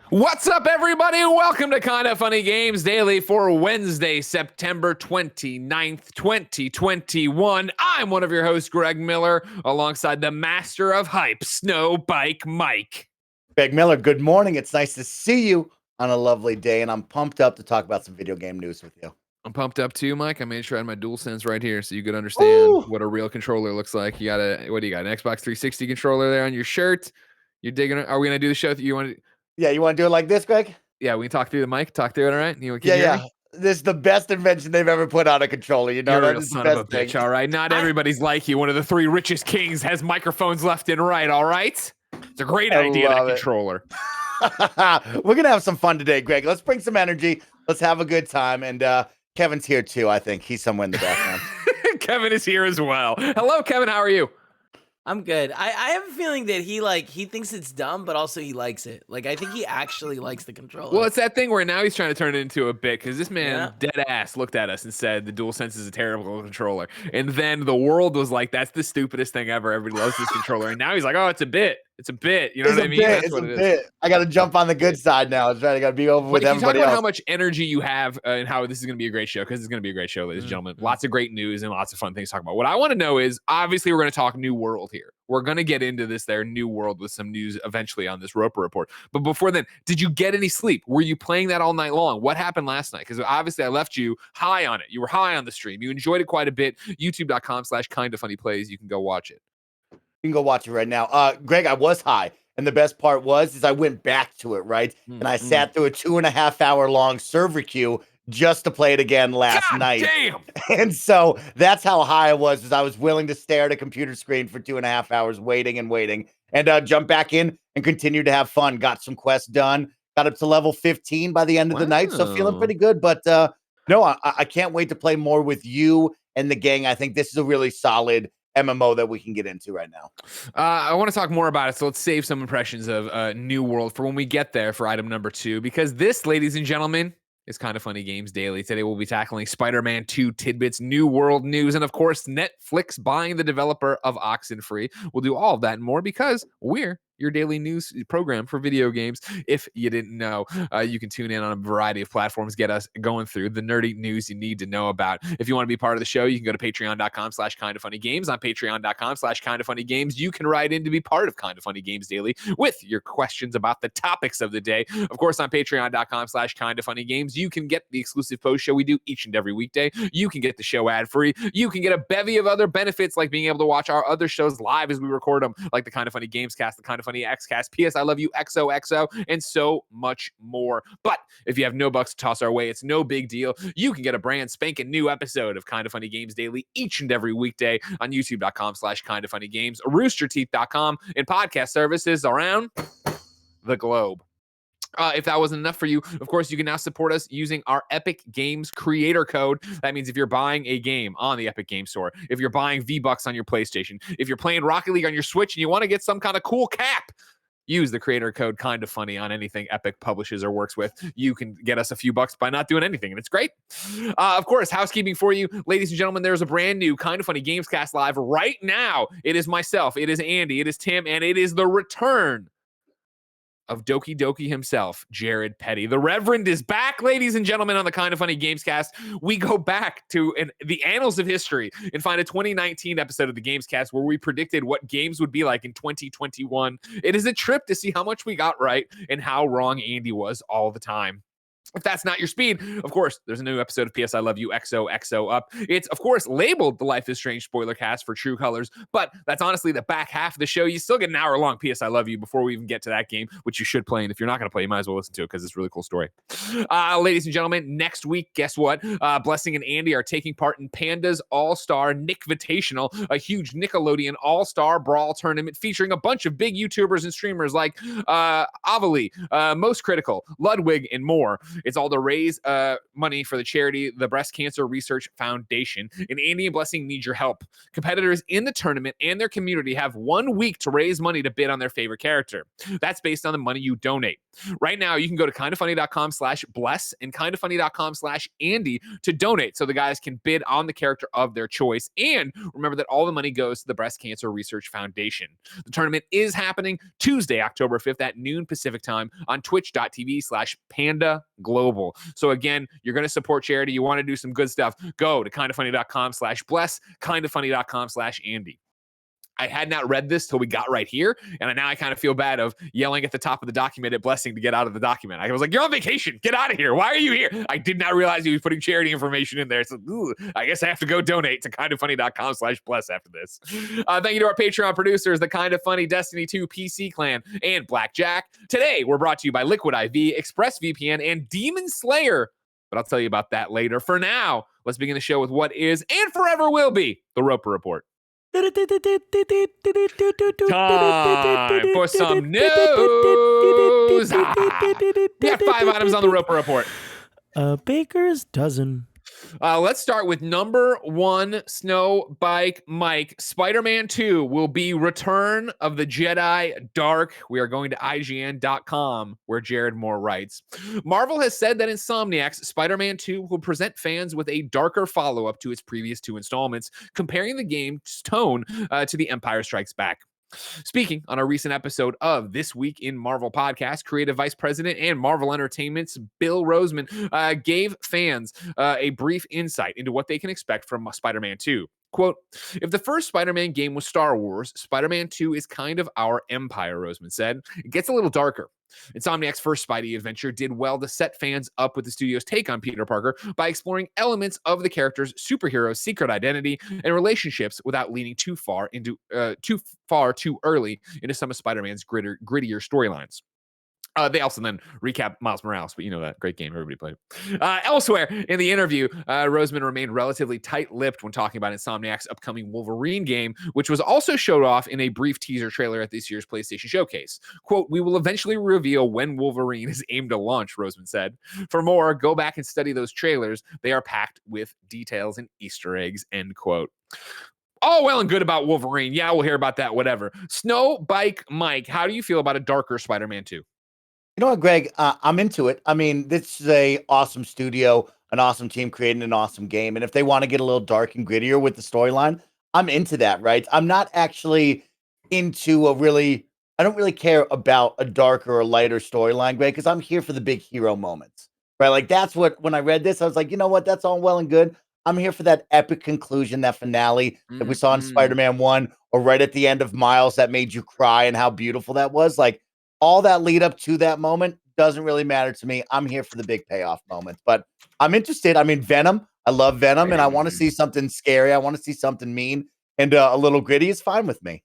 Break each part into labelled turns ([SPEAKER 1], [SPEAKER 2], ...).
[SPEAKER 1] What's up, everybody? Welcome to Kinda Funny Games Daily for Wednesday, September 29th, 2021. I'm one of your hosts, Greg Miller, alongside the master of hype, SnowBikeMike.
[SPEAKER 2] Greg Miller, good morning. It's nice to see you on a lovely day, and I'm pumped up to talk about some video game news with you.
[SPEAKER 1] I'm pumped up too, Mike. I made sure I had my DualSense right here so you could understand what a real controller looks like. You got what do you got? An Xbox 360 controller there on your shirt. You're digging it. Are we going to do the show that you want to?
[SPEAKER 2] Yeah, you want to do it like this, Greg?
[SPEAKER 1] Yeah, we can talk through the mic. Talk through it, all right?
[SPEAKER 2] Yeah. This is the best invention they've ever put on a controller. You know,
[SPEAKER 1] You're
[SPEAKER 2] that
[SPEAKER 1] a real
[SPEAKER 2] is
[SPEAKER 1] son
[SPEAKER 2] the
[SPEAKER 1] of a
[SPEAKER 2] best
[SPEAKER 1] bitch,
[SPEAKER 2] thing.
[SPEAKER 1] all right? Not everybody's like you. One of the three richest kings has microphones left and right, all right? It's a great idea, that controller.
[SPEAKER 2] We're going to have some fun today, Greg. Let's bring some energy. Let's have a good time. And Kevin's here, too, I think. He's somewhere in the background.
[SPEAKER 1] Kevin is here as well. Hello, Kevin. How are you?
[SPEAKER 3] I'm good. I have a feeling that he thinks it's dumb, but also he likes it. Like, I think he actually likes the controller.
[SPEAKER 1] Well, it's that thing where now he's trying to turn it into a bit, because this man dead ass looked at us and said the DualSense is a terrible controller. And then the world was like, that's the stupidest thing ever. Everybody loves this controller. And now he's like, oh, it's a bit. It's a bit. You know what I mean?
[SPEAKER 2] That's what it is. I got to jump on the good side now. It's right. I got to be over with everybody else.
[SPEAKER 1] How much energy you have and how this is going to be a great show, because it's going to be a great show, ladies and gentlemen. Lots of great news and lots of fun things to talk about. What I want to know is, obviously, we're going to talk New World here. We're going to get into this New World with some news eventually on this Roper Report. But before then, did you get any sleep? Were you playing that all night long? What happened last night? Because obviously I left you high on it. You were high on the stream. You enjoyed it quite a bit. YouTube.com/kindafunnyplays. You can go watch it.
[SPEAKER 2] You can go watch it right now. Greg, I was high. And the best part was I went back to it, right? And I sat through a 2.5 hour long server queue just to play it again last night.
[SPEAKER 1] Damn.
[SPEAKER 2] And so that's how high I was I was willing to stare at a computer screen for 2.5 hours waiting and jump back in and continue to have fun. Got some quests done. Got up to level 15 by the end of the night. So feeling pretty good. But no, I can't wait to play more with you and the gang. I think this is a really solid MMO that we can get into right now.
[SPEAKER 1] I want to talk more about it, so let's save some impressions of New World for when we get there for item number 2, because this, ladies and gentlemen, is Kinda Funny Games Daily. Today we'll be tackling Spider-Man 2 tidbits, New World news, and of course, Netflix buying the developer of Oxenfree. We'll do all of that and more because we're your daily news program for video games. If you didn't know, you can tune in on a variety of platforms, get us going through the nerdy news you need to know about. If you want to be part of the show, you can go to patreon.com/kindafunnygames. On patreon.com/kindafunnygames, you can write in to be part of Kinda Funny Games Daily with your questions about the topics of the day. Of course, on patreon.com/kindafunnygames, you can get the exclusive post show we do each and every weekday. You can get the show ad-free. You can get a bevy of other benefits, like being able to watch our other shows live as we record them, like the Kinda Funny Gamescast, the Kinda Funny Xcast, PS I Love You, XOXO, and so much more. But if you have no bucks to toss our way, it's no big deal. You can get a brand spanking new episode of Kinda Funny Games Daily each and every weekday on youtube.com/kindafunnygames, roosterteeth.com, and podcast services around the globe. If that wasn't enough for you, of course, you can now support us using our Epic Games creator code. That means if you're buying a game on the Epic Games Store, if you're buying V-Bucks on your PlayStation, if you're playing Rocket League on your Switch and you want to get some kind of cool cap, use the creator code Kinda Funny on anything Epic publishes or works with. You can get us a few bucks by not doing anything, and it's great. Of course, housekeeping for you. Ladies and gentlemen, there's a brand new Kinda Funny Gamescast live right now. It is myself, it is Andy, it is Tim, and it is the return of Doki Doki himself, Jared Petty. The Reverend is back, ladies and gentlemen, on the Kinda Funny Gamescast. We go back to the annals of history and find a 2019 episode of the Gamescast where we predicted what games would be like in 2021. It is a trip to see how much we got right and how wrong Andy was all the time. If that's not your speed, of course, there's a new episode of PS I Love You, XOXO up. It's, of course, labeled the Life is Strange Spoilercast for True Colors, but that's honestly the back half of the show. You still get an hour-long PS I Love You before we even get to that game, which you should play, and if you're not going to play, you might as well listen to it because it's a really cool story. Ladies and gentlemen, next week, guess what? Blessing and Andy are taking part in Panda's All-Star Nickvitational, a huge Nickelodeon All-Star Brawl tournament featuring a bunch of big YouTubers and streamers like Ovilee, Most Critikal, Ludwig, and more. It's all to raise money for the charity, the Breast Cancer Research Foundation. And Andy and Blessing need your help. Competitors in the tournament and their community have 1 week to raise money to bid on their favorite character. That's based on the money you donate. Right now, you can go to kindafunny.com/bless and kindafunny.com/Andy to donate so the guys can bid on the character of their choice. And remember that all the money goes to the Breast Cancer Research Foundation. The tournament is happening Tuesday, October 5th at noon Pacific time on twitch.tv/Panda Global. So again, you're going to support charity. You want to do some good stuff. Go to kindafunny.com/bless, kindafunny.com/Andy. I had not read this till we got right here, and now I kind of feel bad of yelling at the top of the document at Blessing to get out of the document. I was like, you're on vacation. Get out of here. Why are you here? I did not realize he was putting charity information in there. So I guess I have to go donate to kindafunny.com/bless after this. Thank you to our Patreon producers, the Kind of Funny Destiny 2 PC Clan, and Blackjack. Today, we're brought to you by Liquid IV, ExpressVPN, and Demon Slayer. But I'll tell you about that later. For now, let's begin the show with what is and forever will be the Roper Report. Time for some news. We have 5 items on the Roper Report.
[SPEAKER 4] A baker's dozen.
[SPEAKER 1] Let's start with number 1, SnowBikeMike. Spider-Man 2 will be Return of the Jedi Dark. We are going to IGN.com, where Jared Moore writes. Marvel has said that Insomniac's Spider-Man 2 will present fans with a darker follow-up to its previous 2 installments, comparing the game's tone to The Empire Strikes Back. Speaking on a recent episode of This Week in Marvel podcast, creative vice president and Marvel Entertainment's Bill Roseman gave fans a brief insight into what they can expect from Spider-Man 2. Quote, if the first Spider-Man game was Star Wars, Spider-Man 2 is kind of our Empire, Roseman said. It gets a little darker. Insomniac's first Spidey adventure did well to set fans up with the studio's take on Peter Parker by exploring elements of the character's superhero secret identity and relationships without leaning too far too early into some of Spider-Man's grittier storylines. They also then recap Miles Morales, but you know that great game everybody played. Elsewhere in the interview, Roseman remained relatively tight-lipped when talking about Insomniac's upcoming Wolverine game, which was also showed off in a brief teaser trailer at this year's PlayStation Showcase. Quote, we will eventually reveal when Wolverine is aimed to launch, Roseman said. For more, go back and study those trailers. They are packed with details and Easter eggs, end quote. All well and good about Wolverine. Yeah, we'll hear about that, whatever. SnowBikeMike, how do you feel about a darker Spider-Man 2?
[SPEAKER 2] You know what, Greg? I'm into it. I mean, this is a awesome studio, an awesome team creating an awesome game. And if they want to get a little dark and grittier with the storyline, I'm into that, right? I'm not actually into I don't really care about a darker or lighter storyline, Greg, because I'm here for the big hero moments, right? Like that's when I read this, I was like, you know what? That's all well and good. I'm here for that epic conclusion, that finale that we saw in Spider-Man 1 or right at the end of Miles that made you cry and how beautiful that was. Like, all that lead up to that moment doesn't really matter to me. I'm here for the big payoff moment, but I'm interested. I mean, Venom, I love Venom, and I want to see something scary. I want to see something mean, and a little gritty is fine with me.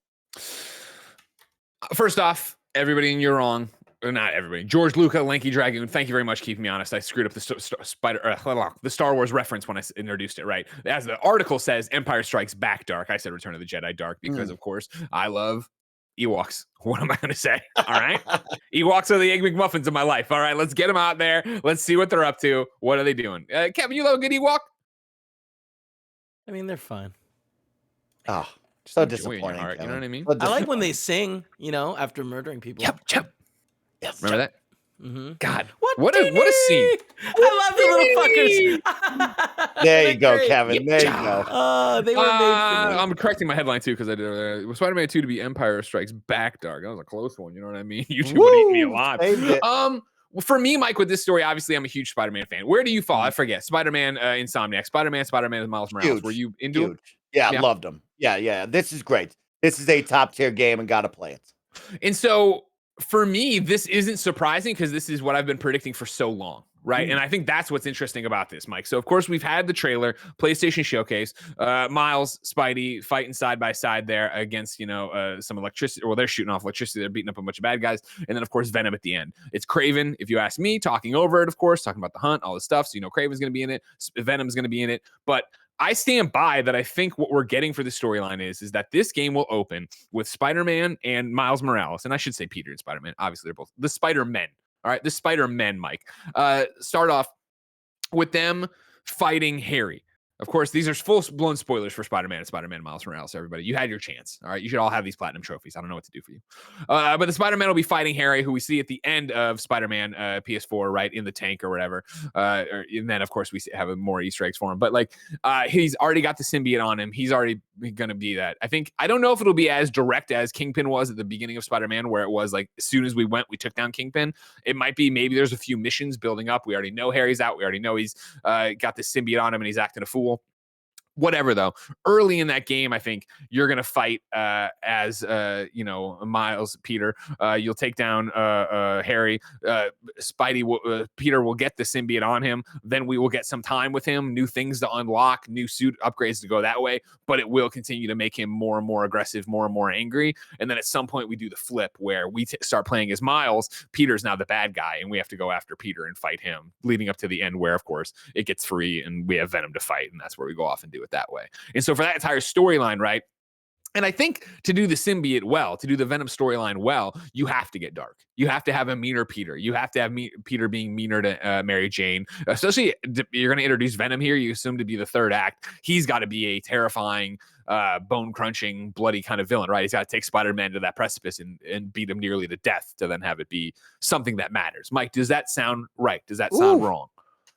[SPEAKER 1] First off, everybody, and you're wrong. Not everybody. George Luca, Lanky Dragoon, thank you very much for keeping me honest. I screwed up the Star Wars reference when I introduced it, right? As the article says, Empire Strikes Back Dark. I said Return of the Jedi Dark because, of course, I love Ewoks. What am I going to say? All right. Ewoks are the Egg McMuffins of my life. All right. Let's get them out there. Let's see what they're up to. What are they doing? Kevin, you love a good Ewok?
[SPEAKER 4] I mean, they're fine.
[SPEAKER 2] Oh, so disappointing.
[SPEAKER 1] Heart, you know what I mean?
[SPEAKER 3] I like when they sing, after murdering people.
[SPEAKER 1] Yep.
[SPEAKER 2] Yes,
[SPEAKER 1] remember that?
[SPEAKER 3] Mm-hmm.
[SPEAKER 1] God, what a scene.
[SPEAKER 3] I love the little fuckers.
[SPEAKER 2] There you go, Kevin. There you go.
[SPEAKER 3] They were made for me.
[SPEAKER 1] I'm correcting my headline too because I did Spider-Man 2 to be Empire Strikes Back Dark. That was a close one. You know what I mean? You two would eat me alive. For me, Mike, with this story, obviously, I'm a huge Spider-Man fan. Where do you fall? I forget. Spider-Man, Insomniac, Spider-Man with Miles Morales.
[SPEAKER 2] Huge.
[SPEAKER 1] Were you into it?
[SPEAKER 2] Yeah, loved them. Yeah. This is great. This is a top tier game and gotta play it.
[SPEAKER 1] And so for me, this isn't surprising because this is what I've been predicting for so long, right? And I think that's what's interesting about this, Mike. So, of course, we've had the trailer, PlayStation Showcase, Miles, Spidey fighting side by side there against, some electricity. Well, they're shooting off electricity. They're beating up a bunch of bad guys. And then, of course, Venom at the end. It's Kraven, if you ask me, talking over it, of course, talking about the hunt, all this stuff. So, Kraven's going to be in it. Venom's going to be in it. But I stand by that. I think what we're getting for the storyline is that this game will open with Spider-Man and Miles Morales. And I should say Peter and Spider-Man. Obviously, they're both the Spider-Men. All right, the Spider-Man, Mike. Start off with them fighting Harry. Of course, these are full-blown spoilers for Spider-Man and Spider-Man Miles Morales, everybody. You had your chance, all right? You should all have these platinum trophies. I don't know what to do for you. But the Spider-Man will be fighting Harry, who we see at the end of Spider-Man PS4, right, in the tank or whatever. And then, of course, we have more Easter eggs for him. But, like, he's already got the symbiote on him. He's already going to be that. I don't know if it'll be as direct as Kingpin was at the beginning of Spider-Man, where it was, like, as soon as we went, we took down Kingpin. It might be maybe there's a few missions building up. We already know Harry's out. We already know he's got the symbiote on him and he's acting a fool. Whatever, though, early in that game, I think you're going to fight as, Miles, Peter. You'll take down Harry. Peter will get the symbiote on him. Then we will get some time with him, new things to unlock, new suit upgrades to go that way. But it will continue to make him more and more aggressive, more and more angry. And then at some point, we do the flip where we start playing as Miles. Peter's now the bad guy, and we have to go after Peter and fight him, leading up to the end where, of course, it gets free and we have Venom to fight. And that's where we go off and do it that way. And so for that entire storyline, right? And I think to do the symbiote well, to do the Venom storyline well, you have to get dark. You have to have a meaner Peter. You have to have Peter being meaner to Mary Jane. Especially, you're going to introduce Venom here. You assume to be the third act. He's got to be a terrifying, bone-crunching, bloody kind of villain, right? He's got to take Spider-Man to that precipice and beat him nearly to death to then have it be something that matters. Mike, does that sound right? Does that sound wrong?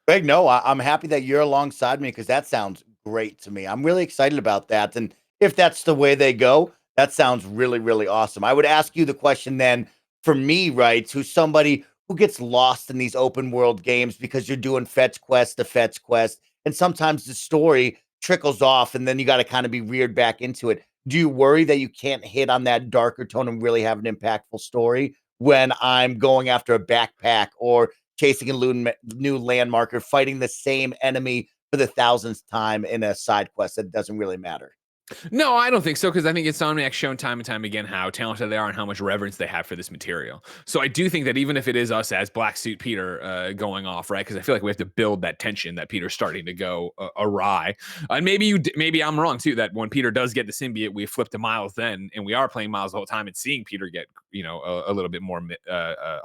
[SPEAKER 2] Greg, no, I'm happy that you're alongside me because that sounds great to me. I'm really excited about that. And if that's the way they go, that sounds really, really awesome. I would ask you the question then for me, right? Who's somebody who gets lost in these open world games because you're doing fetch quest to fetch quest. And sometimes the story trickles off and then you got to kind of be reared back into it. Do you worry that you can't hit on that darker tone and really have an impactful story when I'm going after a backpack or chasing a new landmark or fighting the same enemy for the 1000th time in a side quest that doesn't really matter?
[SPEAKER 1] No, I don't think so, because I think Insomniac's shown time and time again how talented they are and how much reverence they have for this material. So I do think that even if it is us as Black Suit Peter going off, right? Because I feel like we have to build that tension that Peter's starting to go awry. And maybe I'm wrong too, that when Peter does get the symbiote, we flip to Miles then, and we are playing Miles the whole time and seeing Peter get a little bit more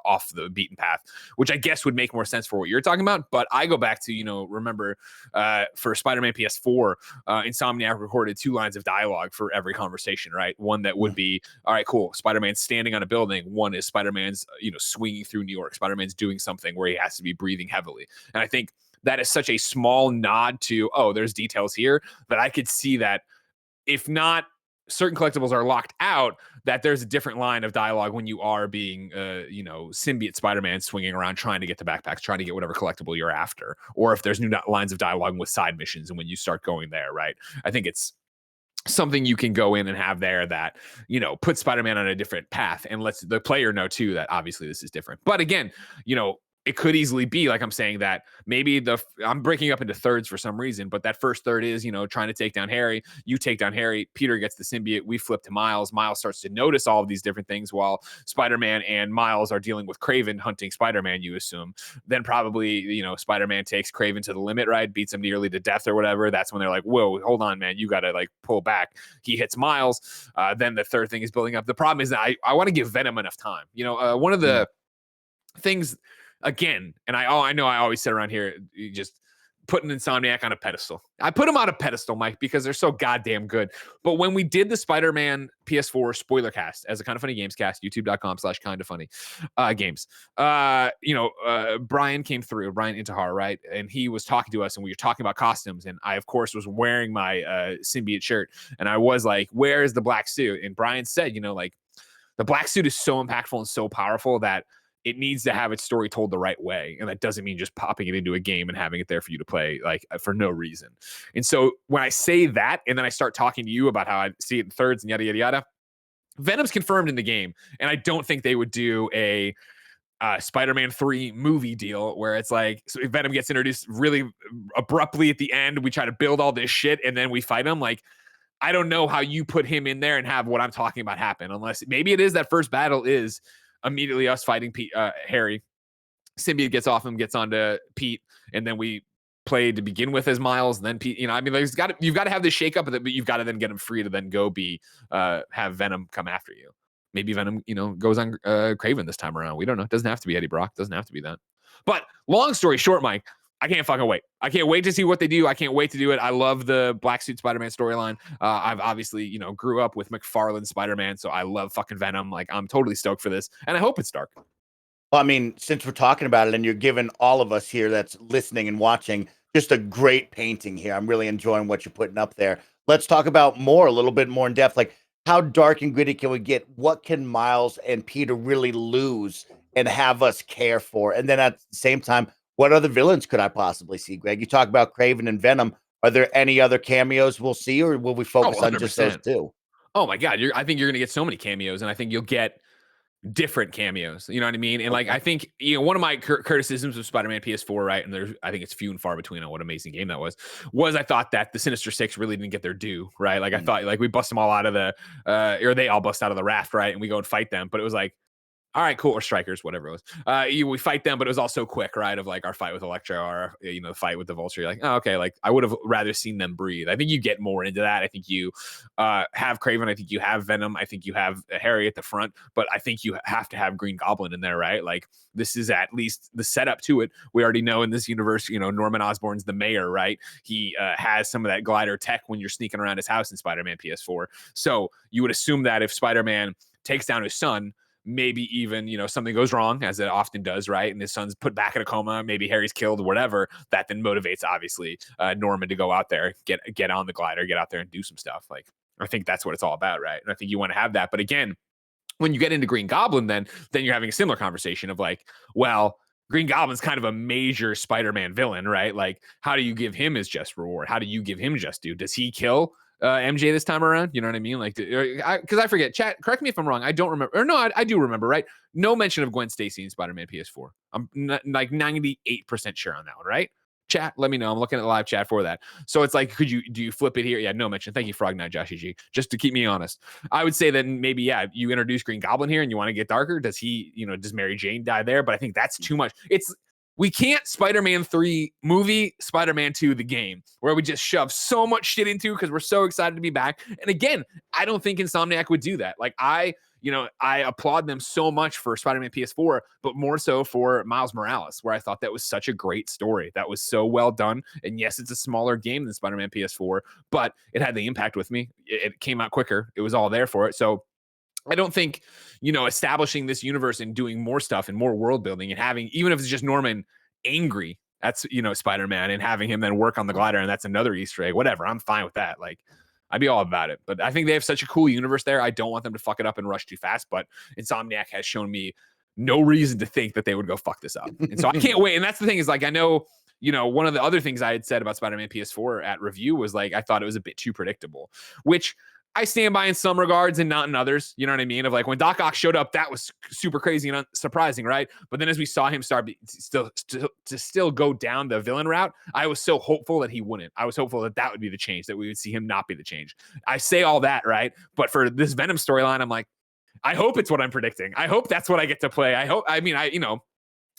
[SPEAKER 1] off the beaten path, which I guess would make more sense for what you're talking about. But I go back to remember for Spider-Man PS4, Insomniac recorded 2 lines of dialogue for every conversation, right? One that would be, all right, cool, Spider-Man's standing on a building. One is Spider-Man's, swinging through New York. Spider-Man's doing something where he has to be breathing heavily. And I think that is such a small nod to, there's details here, that I could see that if not certain collectibles are locked out, that there's a different line of dialogue when you are being, symbiote Spider-Man swinging around trying to get the backpacks, trying to get whatever collectible you're after, or if there's new lines of dialogue with side missions and when you start going there, right? I think it's something you can go in and have there that, put Spider-Man on a different path and lets the player know too that obviously this is different. But again, it could easily be, like I'm saying, that maybe I'm breaking up into thirds for some reason, but that first third is, trying to take down Harry. You take down Harry, Peter gets the symbiote, we flip to Miles. Miles starts to notice all of these different things while Spider-Man and Miles are dealing with Kraven hunting Spider-Man, you assume. Then probably, Spider-Man takes Kraven to the limit, right? Beats him nearly to death or whatever. That's when they're like, whoa, hold on, man. You got to pull back. He hits Miles. Then the third thing is building up. The problem is that I want to give Venom enough time. One of the things, again, and I know I always sit around here just putting Insomniac on a pedestal. I put them on a pedestal, Mike, because they're so goddamn good. But when we did the Spider-Man PS4 Spoilercast as a Kind of Funny Gamescast, youtube.com/kindoffunny games, Brian came through, Brian Intihar, right? And he was talking to us and we were talking about costumes. And I, of course, was wearing my symbiote shirt. And I was like, where is the black suit? And Brian said, the black suit is so impactful and so powerful that it needs to have its story told the right way. And that doesn't mean just popping it into a game and having it there for you to play for no reason. And so when I say that, and then I start talking to you about how I see it in thirds and yada, yada, yada, Venom's confirmed in the game. And I don't think they would do a Spider-Man 3 movie deal where it's like, so Venom gets introduced really abruptly at the end. We try to build all this shit and then we fight him. I don't know how you put him in there and have what I'm talking about happen, unless maybe it is that first battle is immediately us fighting Harry. Symbiote gets off him, gets onto Pete, and then we play to begin with as Miles, and then Pete. You've got to have this shake up, but you've got to then get him free to then go have Venom come after you. maybe Venom, goes on Kraven this time around. We don't know. It doesn't have to be Eddie Brock. Doesn't have to be that. But long story short, Mike, I can't fucking wait. I can't wait to see what they do. I can't wait to do it. I love the Black Suit Spider-Man storyline. I've obviously, grew up with McFarlane Spider-Man, so I love fucking Venom. Like, I'm totally stoked for this, and I hope it's dark.
[SPEAKER 2] Well, I mean, since we're talking about it and you're giving all of us here that's listening and watching just a great painting here. I'm really enjoying what you're putting up there. Let's talk about a little bit more in depth. Like, how dark and gritty can we get? What can Miles and Peter really lose and have us care for? And then at the same time, what other villains could I possibly see, Greg? You talk about Kraven and Venom. Are there any other cameos we'll see, or will we focus on just those two?
[SPEAKER 1] Oh my God. I think you're going to get so many cameos, and I think you'll get different cameos. You know what I mean? And like, I think, one of my criticisms of Spider-Man PS4, right? And I think it's few and far between on what amazing game that was I thought that the Sinister Six really didn't get their due, right? Like, I thought like we bust them all out of the, or they all bust out of the raft, right? And we go and fight them. But it was like, all right, cool. Or strikers, whatever it was. We fight them, but it was all so quick, right? Of like our fight with Electro, or the fight with the Vulture. You're like, oh, okay. Like, I would have rather seen them breathe. I think you get more into that. I think you have Kraven. I think you have Venom. I think you have Harry at the front. But I think you have to have Green Goblin in there, right? Like, this is at least the setup to it. We already know in this universe, Norman Osborn's the mayor, right? He has some of that glider tech when you're sneaking around his house in Spider-Man PS4. So you would assume that if Spider-Man takes down his son, maybe even, something goes wrong, as it often does, right? And his son's put back in a coma, maybe Harry's killed, whatever. That then motivates, obviously, Norman to go out there, get on the glider, get out there and do some stuff. Like, I think that's what it's all about, right? And I think you want to have that. But again, when you get into Green Goblin, then you're having a similar conversation of like, well, Green Goblin's kind of a major Spider-Man villain, right? Like, how do you give him his just reward? How do you give him just due? Does he kill MJ this time around? You know what I mean? Like, because I forget. Chat, correct me if I'm wrong. I don't remember. Or no, I do remember, right? No mention of Gwen Stacy in Spider-Man PS4. I'm like 98% sure on that one, right? Chat, let me know. I'm looking at the live chat for that. So it's like, do you flip it here? Yeah, no mention. Thank you, Frog Knight, Joshy G. Just to keep me honest, I would say that maybe, yeah, you introduce Green Goblin here and you want to get darker. Does he, does Mary Jane die there? But I think that's too much. We can't Spider-Man 3 movie, Spider-Man 2 the game, where we just shove so much shit into because we're so excited to be back. And again, I don't think Insomniac would do that. Like, I applaud them so much for Spider-Man PS4, but more so for Miles Morales, where I thought that was such a great story. That was so well done. And yes, it's a smaller game than Spider-Man PS4, but it had the impact with me. It came out quicker. It was all there for it. So I don't think, establishing this universe and doing more stuff and more world building and having, even if it's just Norman angry, that's, Spider-Man, and having him then work on the glider, and that's another Easter egg, whatever. I'm fine with that. Like, I'd be all about it. But I think they have such a cool universe there. I don't want them to fuck it up and rush too fast, but Insomniac has shown me no reason to think that they would go fuck this up. And so I can't wait. And that's the thing is, like, I know, one of the other things I had said about Spider-Man PS4 at review was like, I thought it was a bit too predictable, which I stand by in some regards and not in others. You know what I mean? Of like, when Doc Ock showed up, that was super crazy and surprising, right? But then as we saw him start to still go down the villain route, I was so hopeful that he wouldn't. I was hopeful that would be the change, that we would see him not be the change. I say all that, right? But for this Venom storyline, I'm like, I hope it's what I'm predicting. I hope that's what I get to play.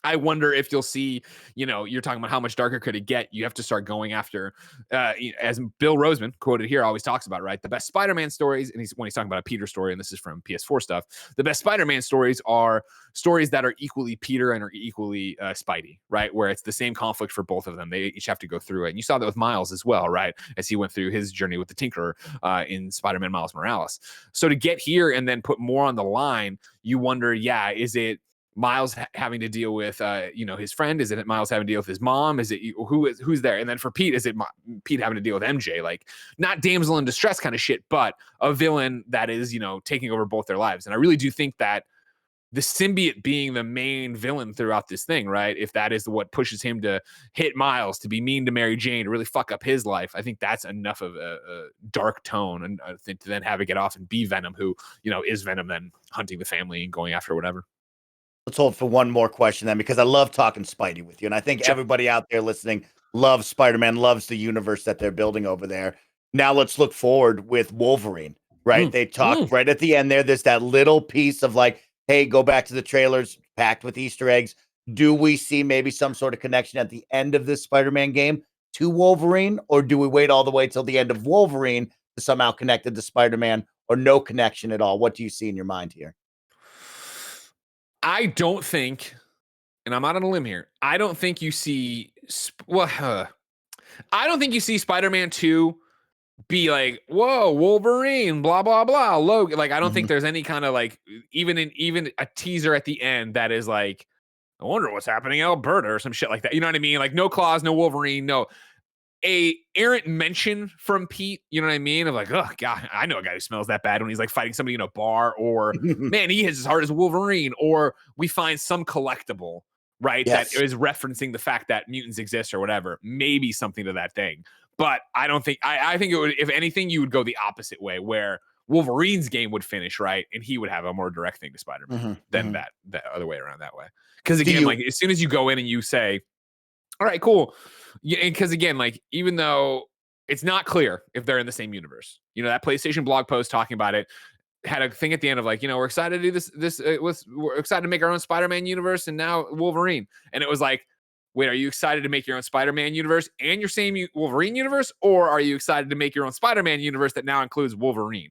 [SPEAKER 1] I wonder if you'll see, you're talking about how much darker could it get? You have to start going after, as Bill Roseman quoted here always talks about, right? The best Spider-Man stories, and when he's talking about a Peter story, and this is from PS4 stuff, the best Spider-Man stories are stories that are equally Peter and are equally Spidey, right? Where it's the same conflict for both of them. They each have to go through it. And you saw that with Miles as well, right? As he went through his journey with the Tinkerer in Spider-Man Miles Morales. So to get here and then put more on the line, you wonder, is it Miles having to deal with, his friend? Is it Miles having to deal with his mom? Is it who's there? And then for Pete, is it Pete having to deal with MJ? Like, not damsel in distress kind of shit, but a villain that is, taking over both their lives. And I really do think that the symbiote being the main villain throughout this thing, right? If that is what pushes him to hit Miles, to be mean to Mary Jane, to really fuck up his life, I think that's enough of a dark tone, and I think to then have it get off and be Venom, who, is Venom, then hunting the family and going after whatever.
[SPEAKER 2] Let's hold for one more question then, because I love talking Spidey with you. And I think everybody out there listening loves Spider-Man, loves the universe that they're building over there. Now let's look forward with Wolverine, right? They talked right at the end there. There's that little piece of like, hey, go back to the trailers packed with Easter eggs. Do we see maybe some sort of connection at the end of this Spider-Man game to Wolverine? Or do we wait all the way till the end of Wolverine to somehow connect it to Spider-Man, or no connection at all? What do you see in your mind here?
[SPEAKER 1] I don't think, and I'm out on a limb here. I don't think you see. I don't think you see Spider-Man 2 be like, whoa, Wolverine, blah blah blah, Logan. Like, I don't think there's any kind of like even a teaser at the end that is like, I wonder what's happening in Alberta or some shit like that. You know what I mean? Like, no claws, no Wolverine, no a errant mention from Pete. You know what I mean? Of like, oh god, I know a guy who smells that bad when he's like fighting somebody in a bar, or man, he hits as hard as Wolverine, or we find some collectible, right?
[SPEAKER 2] Yes.
[SPEAKER 1] That is referencing the fact that mutants exist or whatever. Maybe something to that thing. But I don't think I think it would, if anything, you would go the opposite way where Wolverine's game would finish, right? And he would have a more direct thing to Spider-Man than that other way around that way. Because again, like as soon as you go in and you say, all right, cool. Yeah, because again, like even though it's not clear if they're in the same universe, you know, that PlayStation blog post talking about it had a thing at the end of like, you know, we're excited to do this. We're excited to make our own Spider-Man universe, and now Wolverine. And it was like, wait, are you excited to make your own Spider-Man universe and your same Wolverine universe, or are you excited to make your own Spider-Man universe that now includes Wolverine?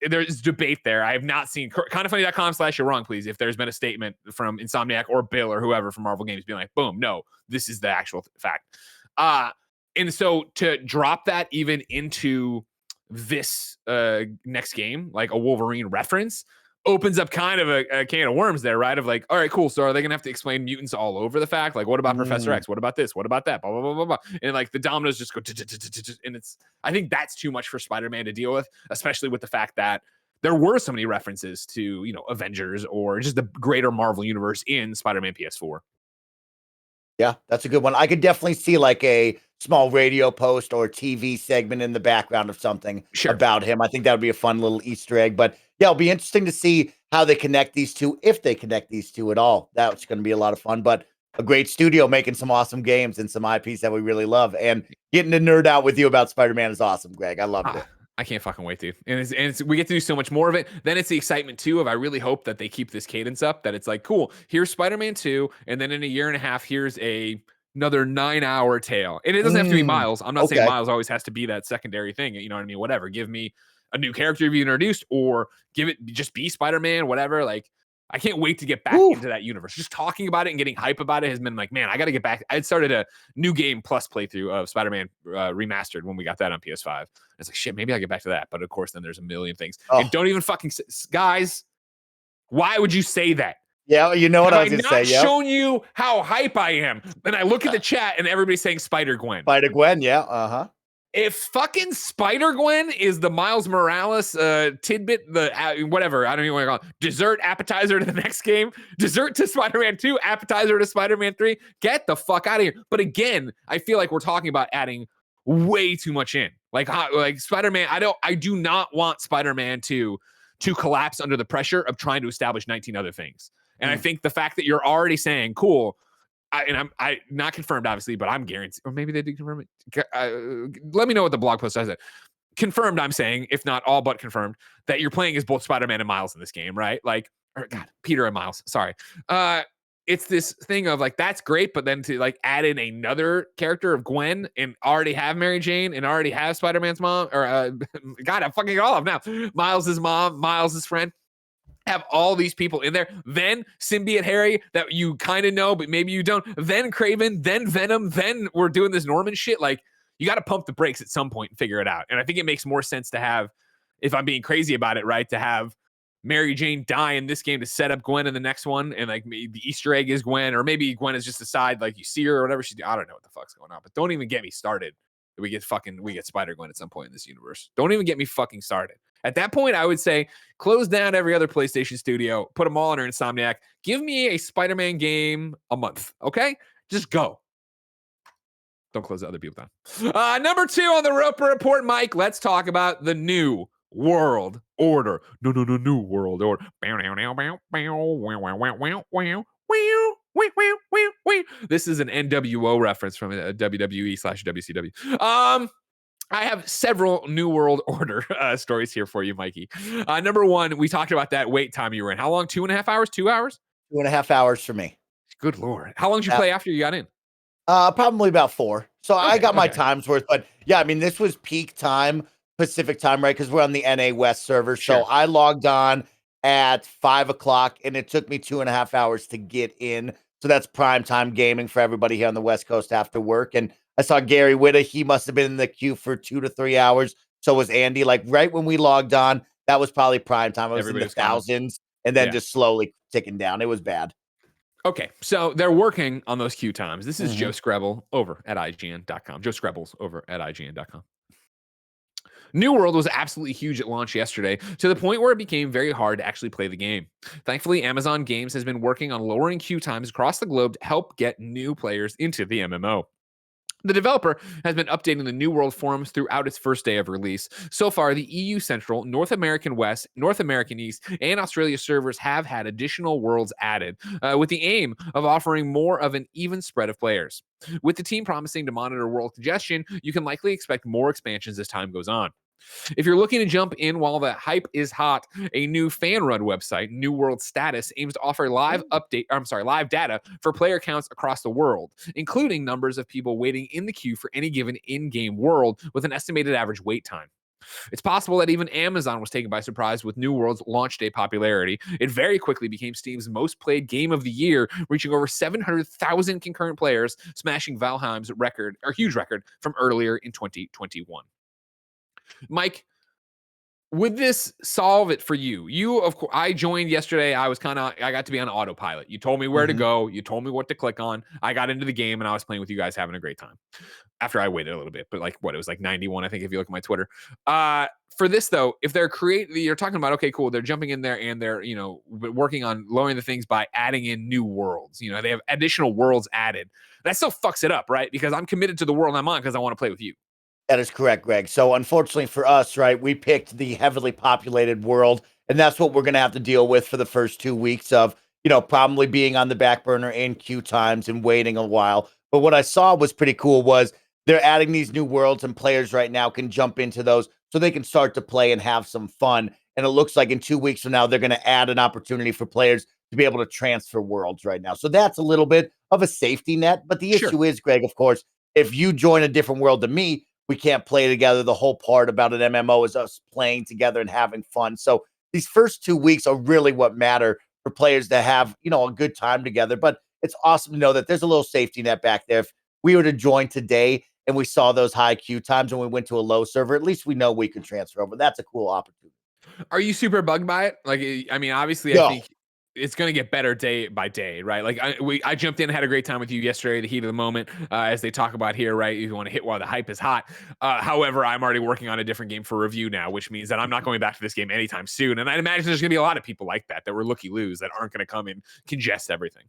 [SPEAKER 1] There's debate there. I have not seen kindoffunny.com/you're wrong, please. If there's been a statement from Insomniac or Bill or whoever from Marvel Games being like, boom, no, this is the actual fact. And so to drop that even into this next game, like a Wolverine reference, opens up kind of a can of worms there, right? Of like, all right, cool. So are they gonna have to explain mutants all over the fact? Like, what about Professor X? What about this? What about that? Blah blah blah blah blah. And like the dominoes just go, and it's. I think that's too much for Spider-Man to deal with, especially with the fact that there were so many references to, you know, Avengers or just the greater Marvel universe in Spider-Man PS4.
[SPEAKER 2] Yeah, that's a good one. I could definitely see like a small radio post or TV segment in the background of something about him. I think that would be a fun little Easter egg. But yeah, it'll be interesting to see how they connect these two, if they connect these two at all. That's going to be a lot of fun. But a great studio making some awesome games and some IPs that we really love. And getting to nerd out with you about Spider-Man is awesome, Greg. I loved it.
[SPEAKER 1] I can't fucking wait, dude. And we get to do so much more of it. Then it's the excitement too of I really hope that they keep this cadence up, that it's like, cool, here's Spider-Man 2, and then in a year and a half, here's another 9-hour tale. And it doesn't have to be Miles. I'm not saying Miles always has to be that secondary thing. You know what I mean? Whatever. Give me a new character you introduced, or give it just be Spider-Man, whatever. Like, I can't wait to get back into that universe. Just talking about it and getting hype about it has been like, man, I got to get back. I had started a new game plus playthrough of Spider-Man Remastered when we got that on PS5. It's like, shit, maybe I'll get back to that. But of course, then there's a million things. And don't even fucking, guys, why would you say that?
[SPEAKER 2] Yeah, you know what I was going to say.
[SPEAKER 1] Yeah, shown you how hype I am. Then I look at the chat and everybody's saying Spider-Gwen.
[SPEAKER 2] Spider-Gwen, yeah,
[SPEAKER 1] If fucking Spider-Gwen is the Miles Morales tidbit, the whatever, I don't even want to call it, dessert appetizer to the next game, dessert to Spider-Man 2, appetizer to Spider-Man 3, get the fuck out of here. But again, I feel like we're talking about adding way too much in. Like Spider-Man, I do not want Spider-Man 2 to collapse under the pressure of trying to establish 19 other things. And I think the fact that you're already saying, cool, I'm not confirmed, obviously, but I'm guaranteed, or maybe they did confirm it. Let me know what the blog post says. Confirmed, I'm saying, if not all but confirmed, that you're playing as both Spider-Man and Miles in this game, right? Like, or God, Peter and Miles. Sorry. It's this thing of like, that's great, but then to like add in another character of Gwen and already have Mary Jane and already have Spider-Man's mom, or God, I'm fucking all of now. Miles' mom, Miles' friend. Have all these people in there, then Symbiote Harry that you kind of know, but maybe you don't, then Kraven, then Venom, then we're doing this Norman shit. Like, you got to pump the brakes at some point and figure it out. And I think it makes more sense to have, if I'm being crazy about it, right, to have Mary Jane die in this game to set up Gwen in the next one, and like maybe the Easter egg is Gwen, or maybe Gwen is just a side, like you see her or whatever she do. I don't know what the fuck's going on, but don't even get me started. We get Spider-Gwen at some point in this universe. Don't even get me fucking started. At that point, I would say close down every other PlayStation studio, put them all under Insomniac. Give me a Spider-Man game a month, okay? Just go. Don't close the other people down. Number 2 on the Roper Report, Mike. Let's talk about the new world order. No, new world order. This is an NWO reference from WWE/WCW. I have several New World Order stories here for you, Mikey. Number 1, we talked about that wait time you were in. How long? 2.5 hours? 2 hours?
[SPEAKER 2] 2.5 hours for me.
[SPEAKER 1] Good Lord. How long did you play after you got in?
[SPEAKER 2] Probably about 4. So I got my time's worth. But yeah, I mean, this was peak time, Pacific time, right? Because we're on the NA West server. So I logged on at 5 o'clock, and it took me 2.5 hours to get in. So that's prime time gaming for everybody here on the West Coast after work. And I saw Gary Whitta. He must have been in the queue for 2 to 3 hours. So was Andy. Like right when we logged on, that was probably prime time. I was
[SPEAKER 1] Everybody
[SPEAKER 2] in the
[SPEAKER 1] was coming.
[SPEAKER 2] thousands and then
[SPEAKER 1] Yeah.
[SPEAKER 2] just slowly ticking down. It was bad.
[SPEAKER 1] Okay, so they're working on those queue times. This is
[SPEAKER 2] Mhm.
[SPEAKER 1] Joe Screbble over at IGN.com. Joe Screbbles over at IGN.com. New World was absolutely huge at launch yesterday, to the point where it became very hard to actually play the game. Thankfully, Amazon Games has been working on lowering queue times across the globe to help get new players into the MMO. The developer has been updating the New World forums throughout its first day of release. So far, the EU Central, North American West, North American East, and Australia servers have had additional worlds added, with the aim of offering more of an even spread of players. With the team promising to monitor world congestion, you can likely expect more expansions as time goes on. If you're looking to jump in while the hype is hot, a new fan-run website, New World Status, aims to offer live data for player counts across the world, including numbers of people waiting in the queue for any given in-game world with an estimated average wait time. It's possible that even Amazon was taken by surprise with New World's launch day popularity. It very quickly became Steam's most played game of the year, reaching over 700,000 concurrent players, smashing Valheim's huge record from earlier in 2021. Mike, would this solve it for you? Of course, I joined yesterday. I got to be on autopilot. You told me where to
[SPEAKER 2] Mhm.
[SPEAKER 1] go. You told me what to click on. I got into the game and I was playing with you guys, having a great time. After I waited a little bit, but it was like 91, I think, if you look at my Twitter. For this though, if you're talking about, okay, cool, they're jumping in there and they're, working on lowering the things by adding in new worlds. They have additional worlds added. That still fucks it up, right? Because I'm committed to the world I'm on because I want to play with you.
[SPEAKER 2] That is correct, Greg. So unfortunately for us, right, we picked the heavily populated world, and that's what we're going to have to deal with for the first 2 weeks of, probably being on the back burner in queue times and waiting a while. But what I saw was pretty cool was they're adding these new worlds, and players right now can jump into those so they can start to play and have some fun. And it looks like in 2 weeks from now, they're going to add an opportunity for players to be able to transfer worlds right now. So that's a little bit of a safety net. But the
[SPEAKER 1] Sure.
[SPEAKER 2] issue is, Greg, of course, if you join a different world than me, we can't play together. The whole part about an MMO is us playing together and having fun. So these first 2 weeks are really what matter for players to have, a good time together. But it's awesome to know that there's a little safety net back there. If we were to join today and we saw those high queue times and we went to a low server, at least we know we could transfer over. That's a cool opportunity.
[SPEAKER 1] Are you super bugged by it? Like, I mean, obviously, I
[SPEAKER 2] No.
[SPEAKER 1] think it's going to get better day by day, right? Like, I jumped in, had a great time with you yesterday, the heat of the moment, as they talk about here, right? If you want to hit while the hype is hot. However, I'm already working on a different game for review now, which means that I'm not going back to this game anytime soon. And I imagine there's going to be a lot of people like that were looky-loos that aren't going to come and congest everything.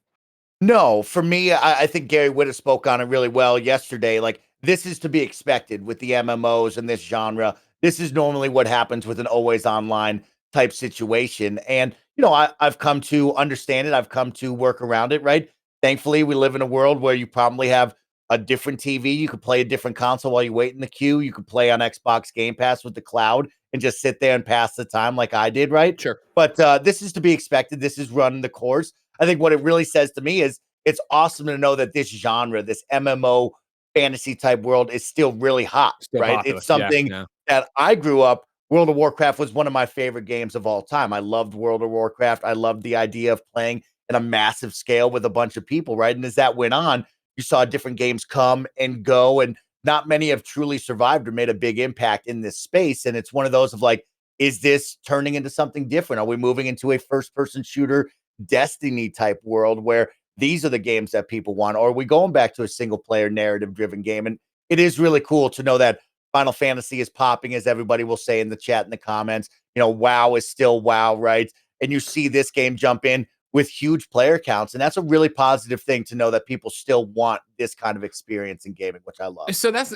[SPEAKER 2] No, for me, I think Gary Whitta spoke on it really well yesterday. Like, this is to be expected with the MMOs and this genre. This is normally what happens with an always online type situation. And, I've come to understand it. I've come to work around it, right? Thankfully, we live in a world where you probably have a different TV. You could play a different console while you wait in the queue. You could play on Xbox Game Pass with the cloud and just sit there and pass the time like I did, right?
[SPEAKER 1] Sure.
[SPEAKER 2] But this is to be expected. This is running the course. I think what it really says to me is it's awesome to know that this genre, this MMO fantasy type world is still really hot,
[SPEAKER 1] Still
[SPEAKER 2] right?
[SPEAKER 1] popular.
[SPEAKER 2] It's something
[SPEAKER 1] Yeah.
[SPEAKER 2] that I grew up. World of Warcraft was one of my favorite games of all time. I loved World of Warcraft. I loved the idea of playing in a massive scale with a bunch of people, right? And as that went on, you saw different games come and go, and not many have truly survived or made a big impact in this space. And it's one of those of like, is this turning into something different? Are we moving into a first person shooter Destiny type world where these are the games that people want? Or are we going back to a single player narrative driven game? And it is really cool to know that Final Fantasy is popping, as everybody will say in the chat in the comments. WoW is still WoW, right? And you see this game jump in with huge player counts. And that's a really positive thing to know that people still want this kind of experience in gaming, which I love.
[SPEAKER 1] So that's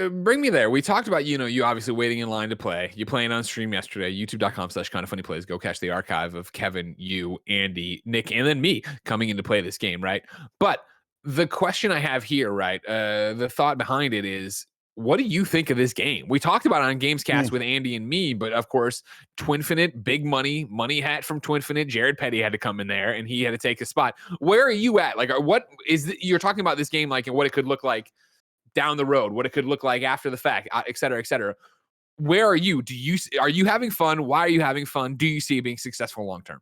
[SPEAKER 1] bring me there. We talked about, you obviously waiting in line to play. You playing on stream yesterday, youtube.com/kindoffunnyplays. Go catch the archive of Kevin, you, Andy, Nick, and then me coming in to play this game, right? But the question I have here, right? The thought behind it is, what do you think of this game? We talked about it on Gamescast with Andy and me, but of course, Twinfinite, big money hat from Twinfinite. Jared Petty had to come in there and he had to take a spot. Where are you at? Like, what is you're talking about this game like and what it could look like down the road, what it could look like after the fact, et cetera, et cetera. where are you? Are you having fun? Why are you having fun? Do you see it being successful long term?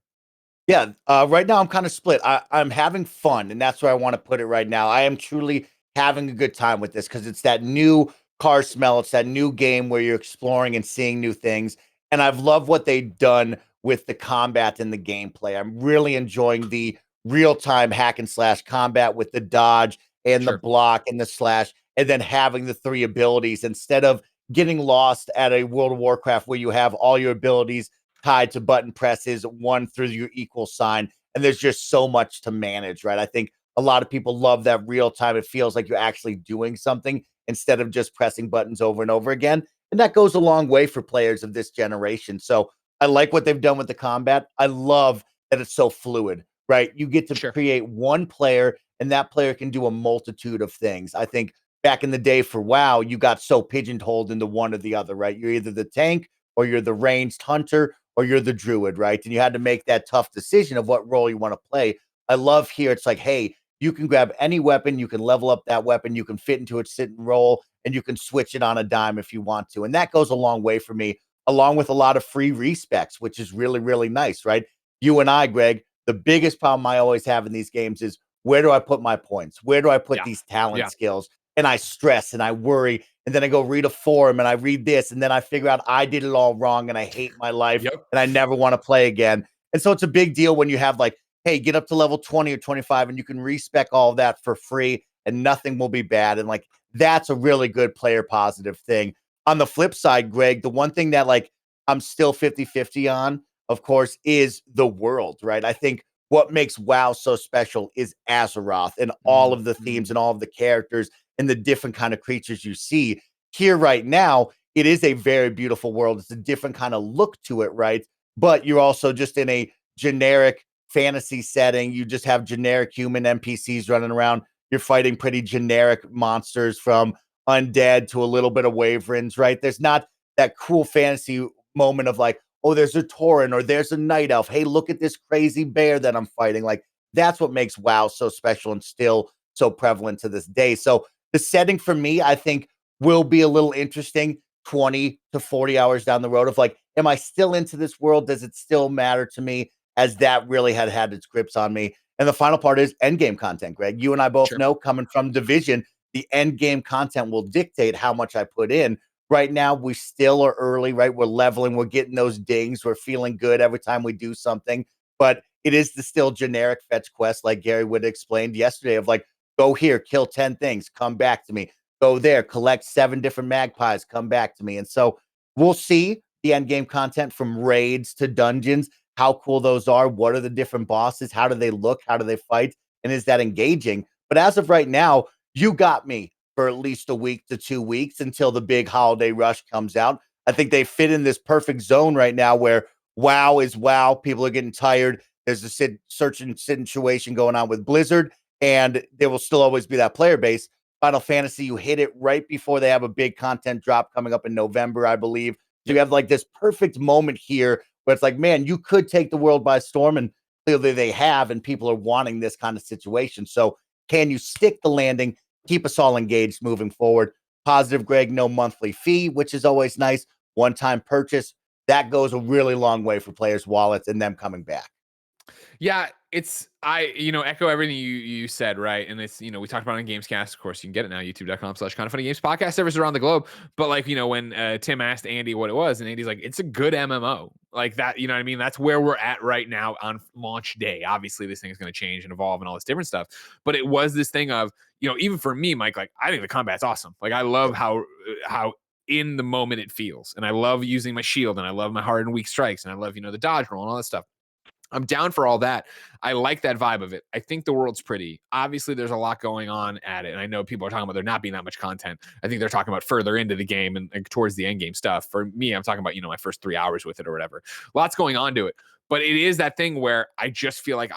[SPEAKER 2] Yeah, right now I'm kind of split. I'm having fun, and that's where I want to put it right now. I am truly having a good time with this because it's that new car smell. It's that new game where you're exploring and seeing new things. And I've loved what they've done with the combat and the gameplay. I'm really enjoying the real-time hack and slash combat with the dodge and the
[SPEAKER 1] Sure.
[SPEAKER 2] block and the slash, and then having the 3 abilities instead of getting lost at a World of Warcraft where you have all your abilities tied to button presses, one through your equal sign. And there's just so much to manage, right? I think a lot of people love that real time. It feels like you're actually doing something instead of just pressing buttons over and over again. And that goes a long way for players of this generation. So I like what they've done with the combat. I love that it's so fluid, right? You get to
[SPEAKER 1] Sure.
[SPEAKER 2] create one player, and that player can do a multitude of things. I think back in the day for WoW, you got so pigeonholed into one or the other, right? You're either the tank or you're the ranged hunter or you're the druid, right? And you had to make that tough decision of what role you want to play. I love here, it's like, hey, you can grab any weapon, you can level up that weapon, you can fit into its sit and roll, and you can switch it on a dime if you want to. And that goes a long way for me, along with a lot of free respecs, which is really, really nice, right? You and I, Greg, the biggest problem I always have in these games is where do I put my points? Where do I put these talent skills? And I stress and I worry. And then I go read a forum and I read this. And then I figure out I did it all wrong and I hate my life and I never want to play again. And so it's a big deal when you have like, hey, get up to level 20 or 25 and you can respec all of that for free and nothing will be bad. And like, that's a really good player positive thing. On the flip side, Greg, the one thing that like I'm still 50-50 on, of course, is the world, right? I think what makes WoW so special is Azeroth and all of the themes and all of the characters and the different kind of creatures you see here right now. It is a very beautiful world. It's a different kind of look to it, right? But you're also just in a generic fantasy setting. You just have generic human NPCs running around. You're fighting pretty generic monsters from undead to a little bit of wyverns, right? There's not that cool fantasy moment of like, oh, there's a Tauren or there's a night elf. Hey, look at this crazy bear that I'm fighting. Like, that's what makes WoW so special and still so prevalent to this day. So the setting for me, I think, will be a little interesting 20 to 40 hours down the road of like, am I still into this world? Does it still matter to me? As that really had its grips on me. And the final part is end game content, Greg. You and I both know coming from Division, the end game content will dictate how much I put in. Right now, we still are early, right? We're leveling, we're getting those dings, we're feeling good every time we do something. But it is the still generic fetch quest, like Gary would explained yesterday, of like, go here, kill 10 things, come back to me. Go there, collect 7 different magpies, come back to me. And so we'll see the end game content from raids to dungeons, how cool those are. What are the different bosses? How do they look? How do they fight? And is that engaging? But as of right now, you got me for at least a week to 2 weeks until the big holiday rush comes out. I think they fit in this perfect zone right now where WoW is WoW. People are getting tired. There's a searching situation going on with Blizzard, and there will still always be that player base. Final Fantasy, you hit it right before they have a big content drop coming up in November, I believe. So you have like this perfect moment here where it's like, man, you could take the world by storm, and clearly they have, and people are wanting this kind of situation. So can you stick the landing, keep us all engaged moving forward? Positive, Greg, no monthly fee, which is always nice. One-time purchase. That goes a really long way for players' wallets and them coming back.
[SPEAKER 1] Yeah, echo everything you said, right? And it's, we talked about it on Gamescast. Of course, you can get it now, youtube.com/kindoffunnygames podcast service around the globe. But like, when Tim asked Andy what it was, and Andy's like, it's a good MMO. Like that, you know what I mean? That's where we're at right now on launch day. Obviously, this thing is going to change and evolve and all this different stuff. But it was this thing of, even for me, Mike, like I think the combat's awesome. Like I love how in the moment it feels. And I love using my shield, and I love my hard and weak strikes, and I love, the dodge roll and all that stuff. I'm down for all that. I like that vibe of it. I think the world's pretty. Obviously, there's a lot going on at it. And I know people are talking about there not being that much content. I think they're talking about further into the game and towards the end game stuff. For me, I'm talking about, my first 3 hours with it or whatever. Lots going on to it. But it is that thing where I just feel like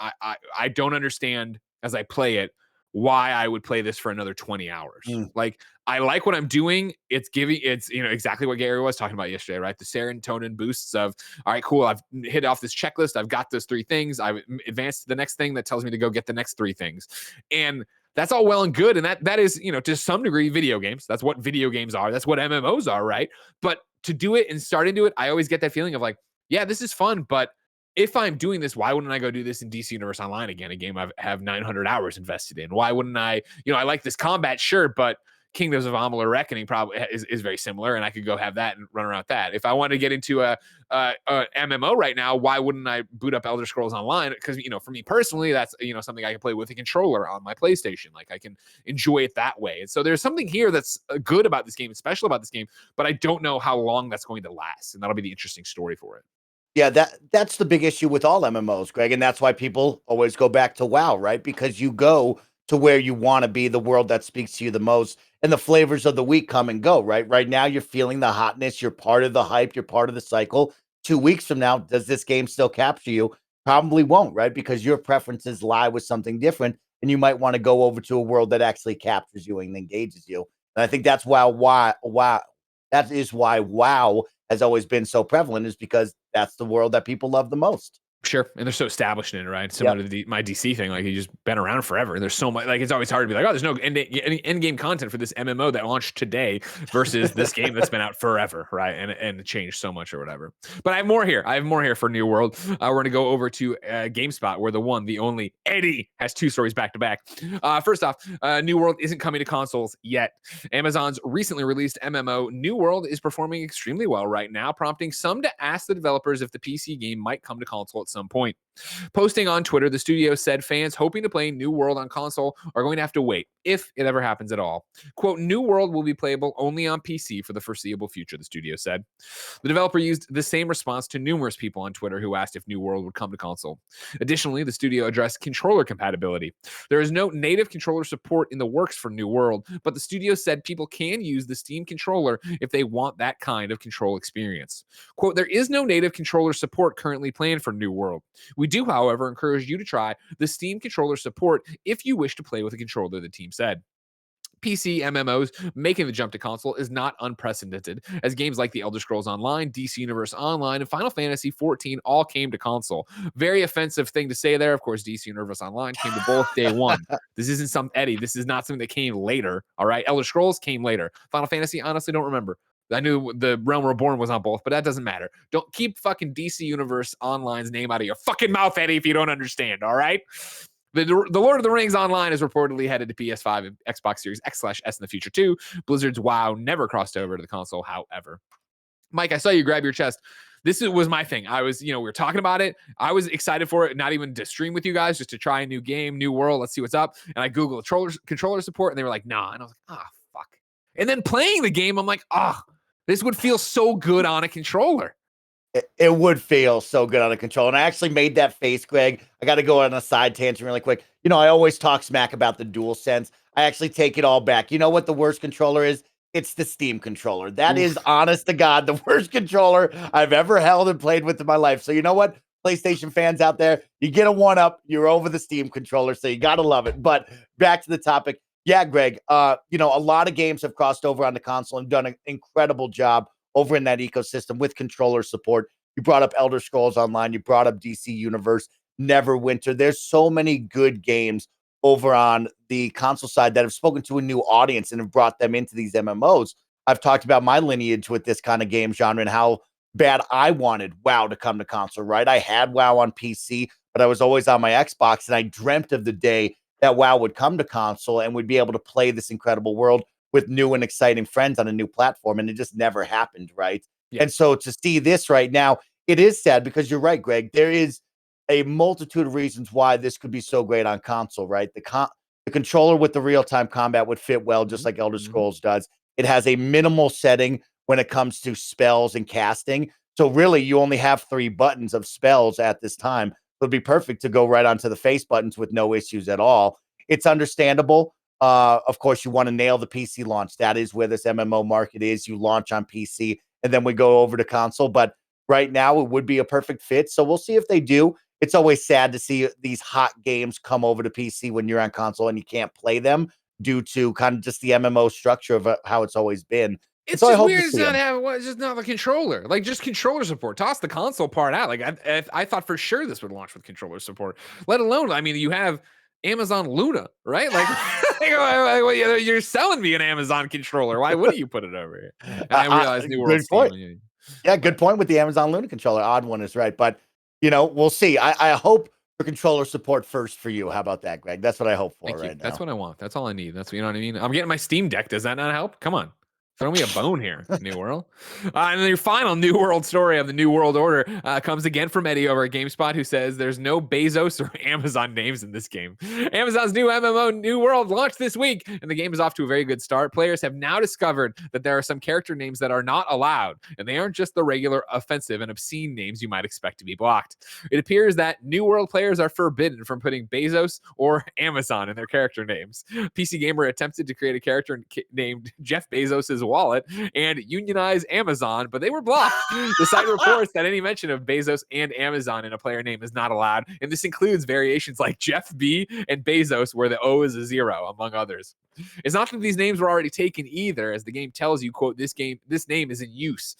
[SPEAKER 1] I don't understand as I play it why I would play this for another 20 hours. Like, I like what I'm doing. It's exactly what Gary was talking about yesterday, right? The serotonin boosts of, all right, cool. I've hit off this checklist. I've got those 3 things. I've advanced to the next thing that tells me to go get the next 3 things. And that's all well and good. And that is, to some degree, video games. That's what video games are. That's what MMOs are, right? But to do it and start into it, I always get that feeling of like, yeah, this is fun, but if I'm doing this, why wouldn't I go do this in DC Universe Online again? A game I have 900 hours invested in. Why wouldn't I? I like this combat, sure, but Kingdoms of Amalur Reckoning probably is very similar, and I could go have that and run around that. If I want to get into a MMO right now, why wouldn't I boot up Elder Scrolls Online? Because for me personally, that's something I can play with a controller on my PlayStation. Like I can enjoy it that way. And so there's something here that's good about this game, special about this game, but I don't know how long that's going to last, and that'll be the interesting story for it.
[SPEAKER 2] Yeah, that's the big issue with all MMOs, Greg, and that's why people always go back to WoW, right? Because you go to where you want to be, the world that speaks to you the most, and the flavors of the week come and go, right? Right now, you're feeling the hotness, you're part of the hype, you're part of the cycle. 2 weeks from now, does this game still capture you? Probably won't, right? Because your preferences lie with something different, and you might want to go over to a world that actually captures you and engages you. And I think that's why that is why WoW has always been so prevalent, is because that's the world that people love the most.
[SPEAKER 1] Sure, and they're so established in it, right? Similar to my DC thing, like you just been around forever. And there's so much, like it's always hard to be like, oh, there's no end game content for this MMO that launched today versus this game that's been out forever, right? And changed so much or whatever. But I have more here. For New World. We're gonna go over to GameSpot, where the one, the only Eddie has 2 stories back to back. First off, New World isn't coming to consoles yet. Amazon's recently released MMO New World is performing extremely well right now, prompting some to ask the developers if the PC game might come to console at some point. Posting on Twitter, the studio said fans hoping to play New World on console are going to have to wait, if it ever happens at all. Quote, New World will be playable only on PC for the foreseeable future, the studio said. The developer used the same response to numerous people on Twitter who asked if New World would come to console. Additionally, the studio addressed controller compatibility. There is no native controller support in the works for New World, but the studio said people can use the Steam controller if they want that kind of control experience. Quote, there is no native controller support currently planned for New World. We do, however, encourage you to try the Steam controller support if you wish to play with a controller, the team said. PC MMOs making the jump to console is not unprecedented, as games like The Elder Scrolls Online, DC Universe Online, and Final Fantasy XIV all came to console. Very offensive thing to say there. Of course, DC Universe Online came to both day one. This isn't this is not something that came later, all right? Elder Scrolls came later. Final Fantasy, honestly, don't remember. I knew the Realm Reborn was on both, but that doesn't matter. Don't keep fucking DC Universe Online's name out of your fucking mouth, Eddie, if you don't understand, all right? The Lord of the Rings Online is reportedly headed to PS5 and Xbox Series X/S in the future too. Blizzard's WoW never crossed over to the console, however. Mike, I saw you grab your chest. This was my thing. I was, we were talking about it. I was excited for it, not even to stream with you guys, just to try a new game, new world. Let's see what's up. And I Googled controller support, and they were like, nah. And I was like, fuck. And then playing the game, I'm like, this would feel so good on a controller.
[SPEAKER 2] It would feel so good on a controller. And I actually made that face, Greg. I got to go on a side tangent really quick. I always talk smack about the DualSense. I actually take it all back. You know what the worst controller is? It's the Steam controller. That is, honest to God, the worst controller I've ever held and played with in my life. So you know what? PlayStation fans out there, you get a 1-up. You're over the Steam controller, so you got to love it. But back to the topic. Yeah, Greg, a lot of games have crossed over on the console and done an incredible job over in that ecosystem with controller support. You brought up Elder Scrolls Online. You brought up DC Universe, Neverwinter. There's so many good games over on the console side that have spoken to a new audience and have brought them into these MMOs. I've talked about my lineage with this kind of game genre and how bad I wanted WoW to come to console, right? I had WoW on PC, but I was always on my Xbox, and I dreamt of the day that WoW would come to console and would be able to play this incredible world with new and exciting friends on a new platform. And it just never happened, right? Yeah. And so to see this right now, it is sad, because you're right, Greg. There is a multitude of reasons why this could be so great on console, right? The controller with the real-time combat would fit well, just like Elder Scrolls does. It has a minimal setting when it comes to spells and casting. So really, you only have 3 buttons of spells at this time. It would be perfect to go right onto the face buttons with no issues at all. It's understandable. Of course, you want to nail the PC launch. That is where this MMO market is. You launch on PC, and then we go over to console. But right now, it would be a perfect fit. So we'll see if they do. It's always sad to see these hot games come over to PC when you're on console and you can't play them due to kind of just the MMO structure of how it's always been.
[SPEAKER 1] It's so just weird. It's just not the controller. Like, just controller support. Toss the console part out. Like, I thought for sure this would launch with controller support. Let alone, I mean, you have Amazon Luna, right? Like, you're selling me an Amazon controller. Why wouldn't you put it over here? And I realized New World
[SPEAKER 2] good point.
[SPEAKER 1] Steam.
[SPEAKER 2] Yeah, good point with the Amazon Luna controller. Odd one is right, but we'll see. I hope for controller support first for you. How about that, Greg? That's what I hope for right now.
[SPEAKER 1] That's what I want. That's all I need. That's, you know what I mean? I'm getting my Steam Deck. Does that not help? Come on. Throw me a bone here, New World. And then your final New World story of the New World Order comes again from Eddie over at GameSpot, who says there's no Bezos or Amazon names in this game. Amazon's new MMO New World launched this week, and the game is off to a very good start. Players have now discovered that there are some character names that are not allowed, and they aren't just the regular offensive and obscene names you might expect to be blocked. It appears that New World players are forbidden from putting Bezos or Amazon in their character names. PC Gamer attempted to create a character named Jeff Bezos' wallet and unionize Amazon, but they were blocked. The site reports that any mention of Bezos and Amazon in a player name is not allowed, and this includes variations like Jeff B and Bezos, where the O is a 0, among others. It's not that these names were already taken either, as the game tells you, quote, this name is in use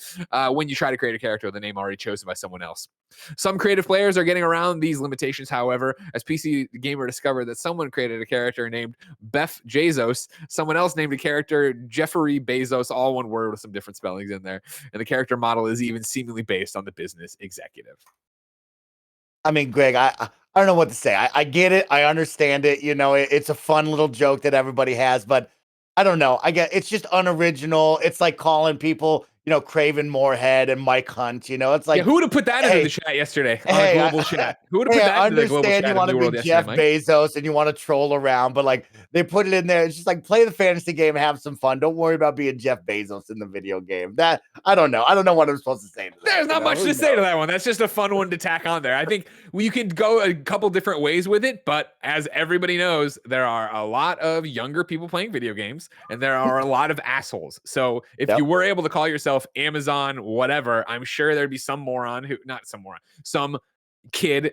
[SPEAKER 1] when you try to create a character with a name already chosen by someone else. Some creative players are getting around these limitations, however, as PC Gamer discovered that someone created a character named Beth Bezos, someone else named a character Jeffrey Bezos, all one word with some different spellings in there, and the character model is even seemingly based on the business executive.
[SPEAKER 2] I mean, Greg, I don't know what to say. I get it. I understand it. It's a fun little joke that everybody has, but I don't know. It's just unoriginal. It's like calling people, Craven Moorhead and Mike Hunt. It's like,
[SPEAKER 1] who would have put that into the chat yesterday on a global chat? Who would have put that into the global chat?
[SPEAKER 2] I understand you want to be Jeff Bezos and you want to troll around, but like they put it in there. It's just like play the fantasy game and have some fun. Don't worry about being Jeff Bezos in the video game. That I don't know. I don't know what I'm supposed to say to that.
[SPEAKER 1] There's not much to say to that one. That's just a fun one to tack on there. I think you could go a couple different ways with it, but as everybody knows, there are a lot of younger people playing video games, and there are a lot of assholes. So if you were able to call yourself Amazon whatever, I'm sure there'd be some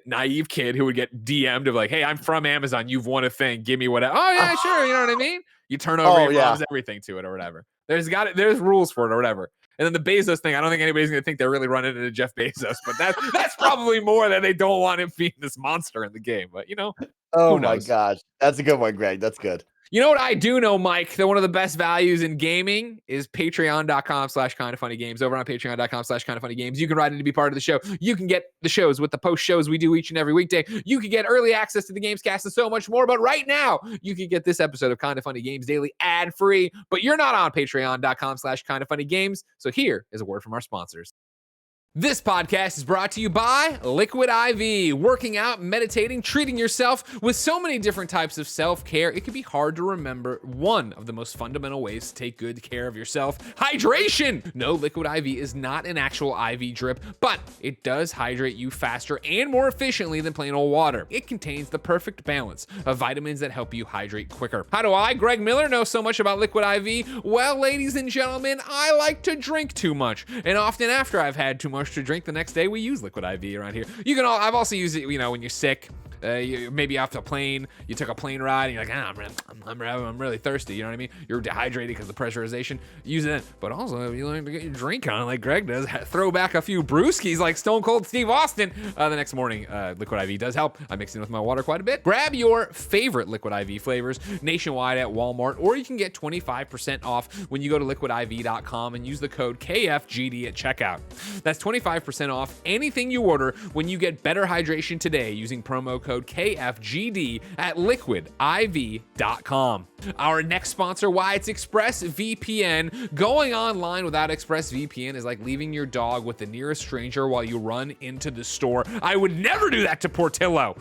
[SPEAKER 1] naive kid who would get DM'd of like, hey, I'm from Amazon, you've won a thing, give me whatever. Oh yeah, sure, you know what I mean? You turn over your mom's everything to it or whatever. There's rules for it or whatever. And then the Bezos thing, I don't think anybody's gonna think they're really running into Jeff Bezos, but that's probably more that they don't want him being this monster in the game. But
[SPEAKER 2] oh my gosh, that's a good one, Greg. That's good.
[SPEAKER 1] You know what I do know, Mike, that one of the best values in gaming is patreon.com/kindoffunnygames. Over on patreon.com/kindoffunnygames, you can write in to be part of the show. You can get the shows with the post shows we do each and every weekday. You can get early access to the Gamescast and so much more. But right now, you can get this episode of Kind of Funny Games daily ad-free. But you're not on patreon.com/kindoffunnygames. So here is a word from our sponsors. This podcast is brought to you by Liquid IV. Working out, meditating, treating yourself with so many different types of self-care, it can be hard to remember one of the most fundamental ways to take good care of yourself: hydration. No, Liquid IV is not an actual IV drip, but it does hydrate you faster and more efficiently than plain old water. It contains the perfect balance of vitamins that help you hydrate quicker. How do I, Greg Miller, know so much about Liquid IV? Well, ladies and gentlemen, I like to drink too much, and often after I've had too much to drink the next day, we use Liquid IV around here. I've also used it, when you're sick. Maybe off the plane, you took a plane ride, and you're like, I'm really thirsty. You know what I mean? You're dehydrated because of the pressurization. Use it, but also if you learn to get your drink on, like Greg does, throw back a few brewskis like Stone Cold Steve Austin the next morning. Liquid IV does help. I mix it with my water quite a bit. Grab your favorite Liquid IV flavors nationwide at Walmart, or you can get 25% off when you go to liquidiv.com and use the code KFGD at checkout. That's 25% off anything you order when you get better hydration today using promo code KFGD at liquidiv.com. Our next sponsor, why it's ExpressVPN. Going online without ExpressVPN is like leaving your dog with the nearest stranger while you run into the store. I would never do that to Portillo.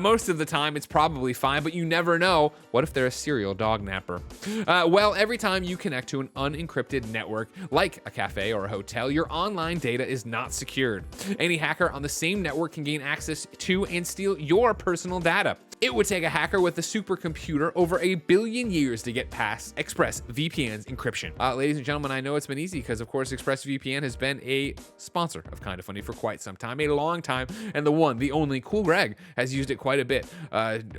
[SPEAKER 1] Most of the time, it's probably fine, but you never know. What if they're a serial dog napper? Well, every time you connect to an unencrypted network, like a cafe or a hotel, your online data is not secured. Any hacker on the same network can gain access to and steal your personal data. It would take a hacker with a supercomputer over 1 billion years to get past ExpressVPN's encryption. Ladies and gentlemen, I know it's been easy because, of course, ExpressVPN has been a sponsor of Kind of Funny for quite some time, a long time, and the only Cool Greg has used it quite a bit.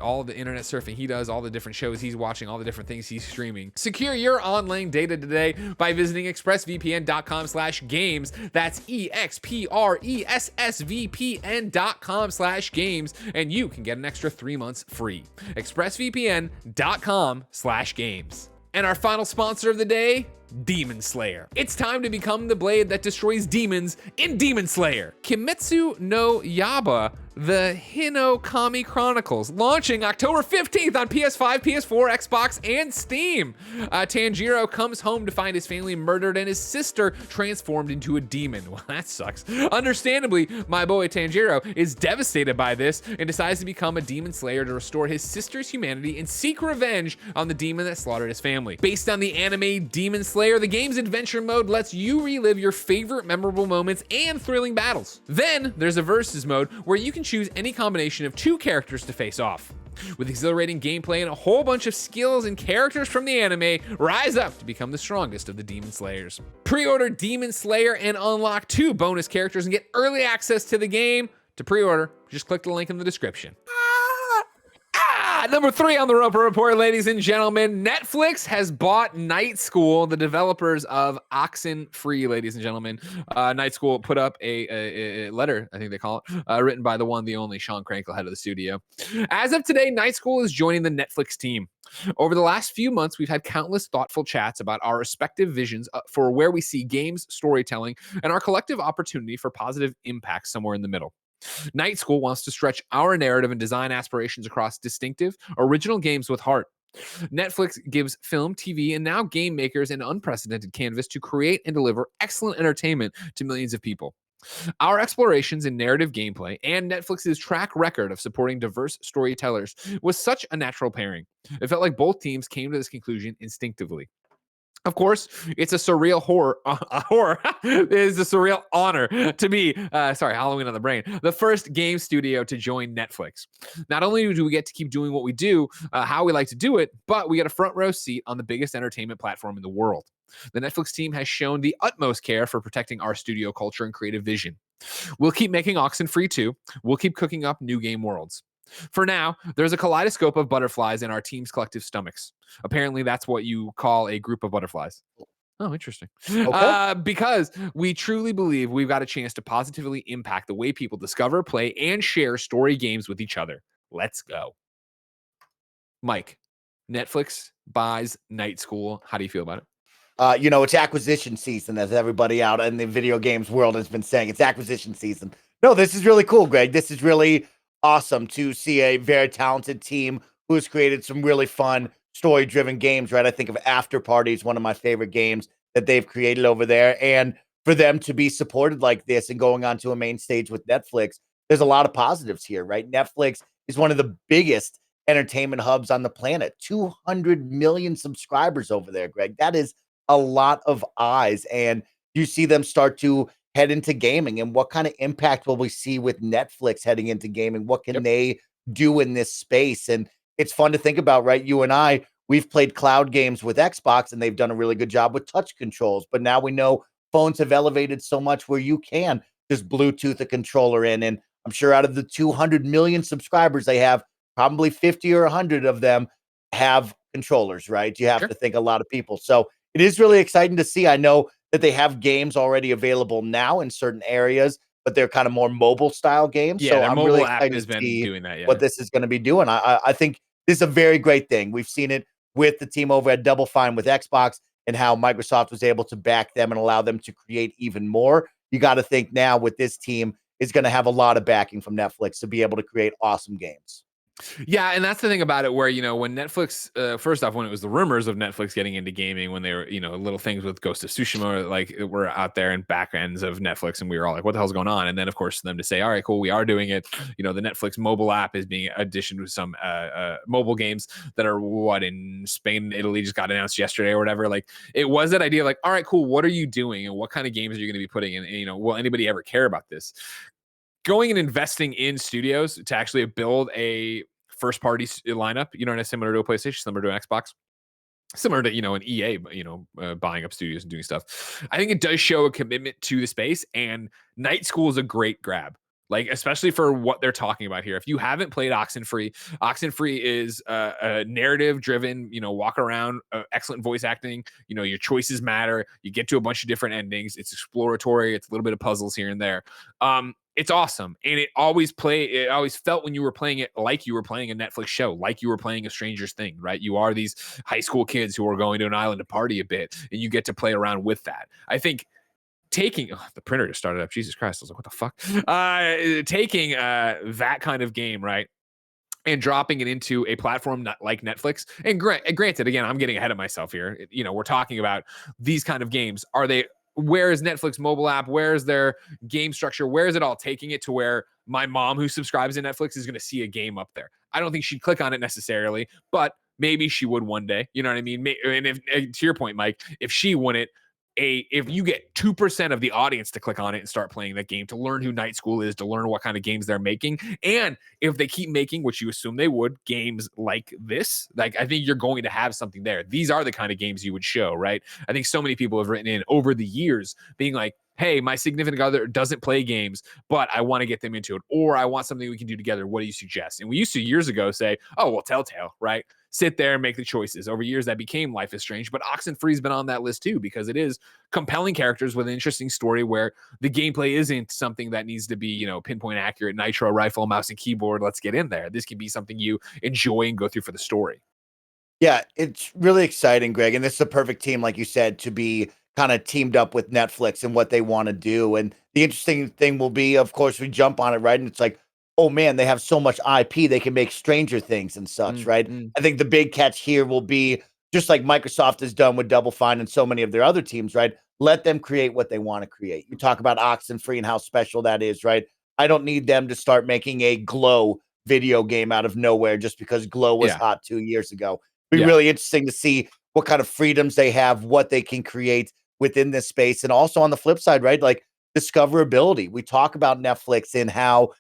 [SPEAKER 1] All the internet surfing he does, all the different shows he's watching, all the different things he's streaming. Secure your online data today by visiting expressvpn.com/games. That's EXPRESSVPN.com/games, and you can get an extra 3 months months free. expressvpn.com/games. And our final sponsor of the day, Demon Slayer. It's time to become the blade that destroys demons in Demon Slayer. Kimetsu no Yaiba, the Hinokami Chronicles, launching October 15th on PS5, PS4, Xbox, and Steam. Tanjiro comes home to find his family murdered and his sister transformed into a demon. Well, that sucks. Understandably, my boy Tanjiro is devastated by this and decides to become a demon slayer to restore his sister's humanity and seek revenge on the demon that slaughtered his family. Based on the anime Demon Slayer, the game's adventure mode lets you relive your favorite memorable moments and thrilling battles. Then there's a versus mode where you can choose any combination of 2 characters to face off. With exhilarating gameplay and a whole bunch of skills and characters from the anime, rise up to become the strongest of the Demon Slayers. Pre-order Demon Slayer and unlock 2 bonus characters and get early access to the game. To pre-order, just click the link in the description. Number 3 on the Roper Report, ladies and gentlemen, Netflix has bought Night School, the developers of Oxenfree, ladies and gentlemen. Night School put up a letter, I think they call it, written by the one, the only Sean Krankel, head of the studio. As of today, Night School is joining the Netflix team. Over the last few months, we've had countless thoughtful chats about our respective visions for where we see games, storytelling, and our collective opportunity for positive impact somewhere in the middle. Night School wants to stretch our narrative and design aspirations across distinctive, original games with heart. Netflix gives film, TV, and now game makers an unprecedented canvas to create and deliver excellent entertainment to millions of people. Our explorations in narrative gameplay and Netflix's track record of supporting diverse storytellers was such a natural pairing. It felt like both teams came to this conclusion instinctively. Of course, it's a surreal it is a surreal honor to be, Halloween on the brain, the first game studio to join Netflix. Not only do we get to keep doing what we do, how we like to do it, but we get a front row seat on the biggest entertainment platform in the world. The Netflix team has shown the utmost care for protecting our studio culture and creative vision. We'll keep making Oxenfree too. We'll keep cooking up new game worlds. For now, there's a kaleidoscope of butterflies in our team's collective stomachs. Apparently, that's what you call a group of butterflies. Oh, interesting.
[SPEAKER 2] Okay.
[SPEAKER 1] Because we truly believe we've got a chance to positively impact the way people discover, play, and share story games with each other. Let's go. Mike, Netflix buys Night School. How do you feel about it?
[SPEAKER 2] It's acquisition season, as everybody out in the video games world has been saying. It's acquisition season. No, this is really cool, Greg. This is really awesome to see a very talented team who has created some really fun story-driven games, right? I think of After Party is one of my favorite games that they've created over there. And for them to be supported like this and going onto a main stage with Netflix, there's a lot of positives here, right? Netflix is one of the biggest entertainment hubs on the planet. 200 million subscribers over there, Greg. That is a lot of eyes. And you see them start to head into gaming, and what kind of impact will we see with Netflix heading into gaming? What can they do in this space? And it's fun to think about, right? You and I, we've played cloud games with Xbox and they've done a really good job with touch controls, but now we know phones have elevated so much where you can just Bluetooth a controller in. And I'm sure out of the 200 million subscribers they have, probably 50 or 100 of them have controllers, right? You have to think a lot of people. So it is really exciting to see. I know that they have games already available now in certain areas, but they're kind of more mobile style games.
[SPEAKER 1] Yeah,
[SPEAKER 2] so
[SPEAKER 1] their
[SPEAKER 2] I'm
[SPEAKER 1] mobile
[SPEAKER 2] really
[SPEAKER 1] app
[SPEAKER 2] excited
[SPEAKER 1] has
[SPEAKER 2] to
[SPEAKER 1] been
[SPEAKER 2] see
[SPEAKER 1] doing that. Yeah.
[SPEAKER 2] what this is going to be doing. I think this is a very great thing. We've seen it with the team over at Double Fine with Xbox and how Microsoft was able to back them and allow them to create even more. You got to think now with this team is going to have a lot of backing from Netflix to be able to create awesome games.
[SPEAKER 1] Yeah, and that's the thing about it where, when Netflix, first off, when it was the rumors of Netflix getting into gaming, when they were, little things with Ghost of Tsushima, like were out there in back ends of Netflix, and we were all like, what the hell's going on? And then, of course, them to say, all right, cool, we are doing it. The Netflix mobile app is being additioned with some mobile games that are in Spain, Italy just got announced yesterday or whatever. Like, it was that idea of like, all right, cool, what are you doing? And what kind of games are you going to be putting in? And, will anybody ever care about this? Going and investing in studios to actually build a first party lineup, similar to a PlayStation, similar to an Xbox, similar to, an EA, buying up studios and doing stuff. I think it does show a commitment to the space, and Night School is a great grab. Like, especially for what they're talking about here. If you haven't played Oxenfree, Oxenfree is a narrative driven, walk around, excellent voice acting. Your choices matter. You get to a bunch of different endings. It's exploratory. It's a little bit of puzzles here and there. It's awesome. And it always felt when you were playing it like you were playing a Netflix show, like you were playing a Stranger's Thing, right? You are these high school kids who are going to an island to party a bit, and you get to play around with that. I think taking the printer just started up. Jesus Christ. I was like, what the fuck? Taking that kind of game, right? And dropping it into a platform not like Netflix. And granted, again, I'm getting ahead of myself here. We're talking about these kind of games. Where is Netflix mobile app? Where is their game structure? Where is it all taking it to where my mom who subscribes to Netflix is going to see a game up there? I don't think she'd click on it necessarily, but maybe she would one day. You know what I mean? And if, to your point, Mike, if she wouldn't, if you get 2% of the audience to click on it and start playing that game, to learn who Night School is, to learn what kind of games they're making, and if they keep making, which you assume they would, games like this, like, I think you're going to have something there. These are the kind of games you would show, right? I think so many people have written in over the years being like, hey, my significant other doesn't play games, but I want to get them into it, or I want something we can do together. What do you suggest? And we used to years ago say, oh, well, Telltale, right? Sit there and make the choices. Over years, that became Life is Strange, but Oxenfree's been on that list too, because it is compelling characters with an interesting story where the gameplay isn't something that needs to be, pinpoint accurate, nitro rifle, mouse and keyboard. Let's get in there. This can be something you enjoy and go through for the story.
[SPEAKER 2] Yeah, it's really exciting, Greg. And this is a perfect team, like you said, to be kind of teamed up with Netflix and what they want to do. And the interesting thing will be, of course, we jump on it, right? And it's like, oh man, they have so much IP, they can make Stranger Things and such, right? I think the big catch here will be just like Microsoft has done with Double Fine and so many of their other teams, right? Let them create what they want to create. You talk about Oxenfree and how special that is, right? I don't need them to start making a Glow video game out of nowhere just because Glow was hot 2 years ago. Be really interesting to see what kind of freedoms they have, what they can create within this space. And also on the flip side, right? Like discoverability. We talk about Netflix and how,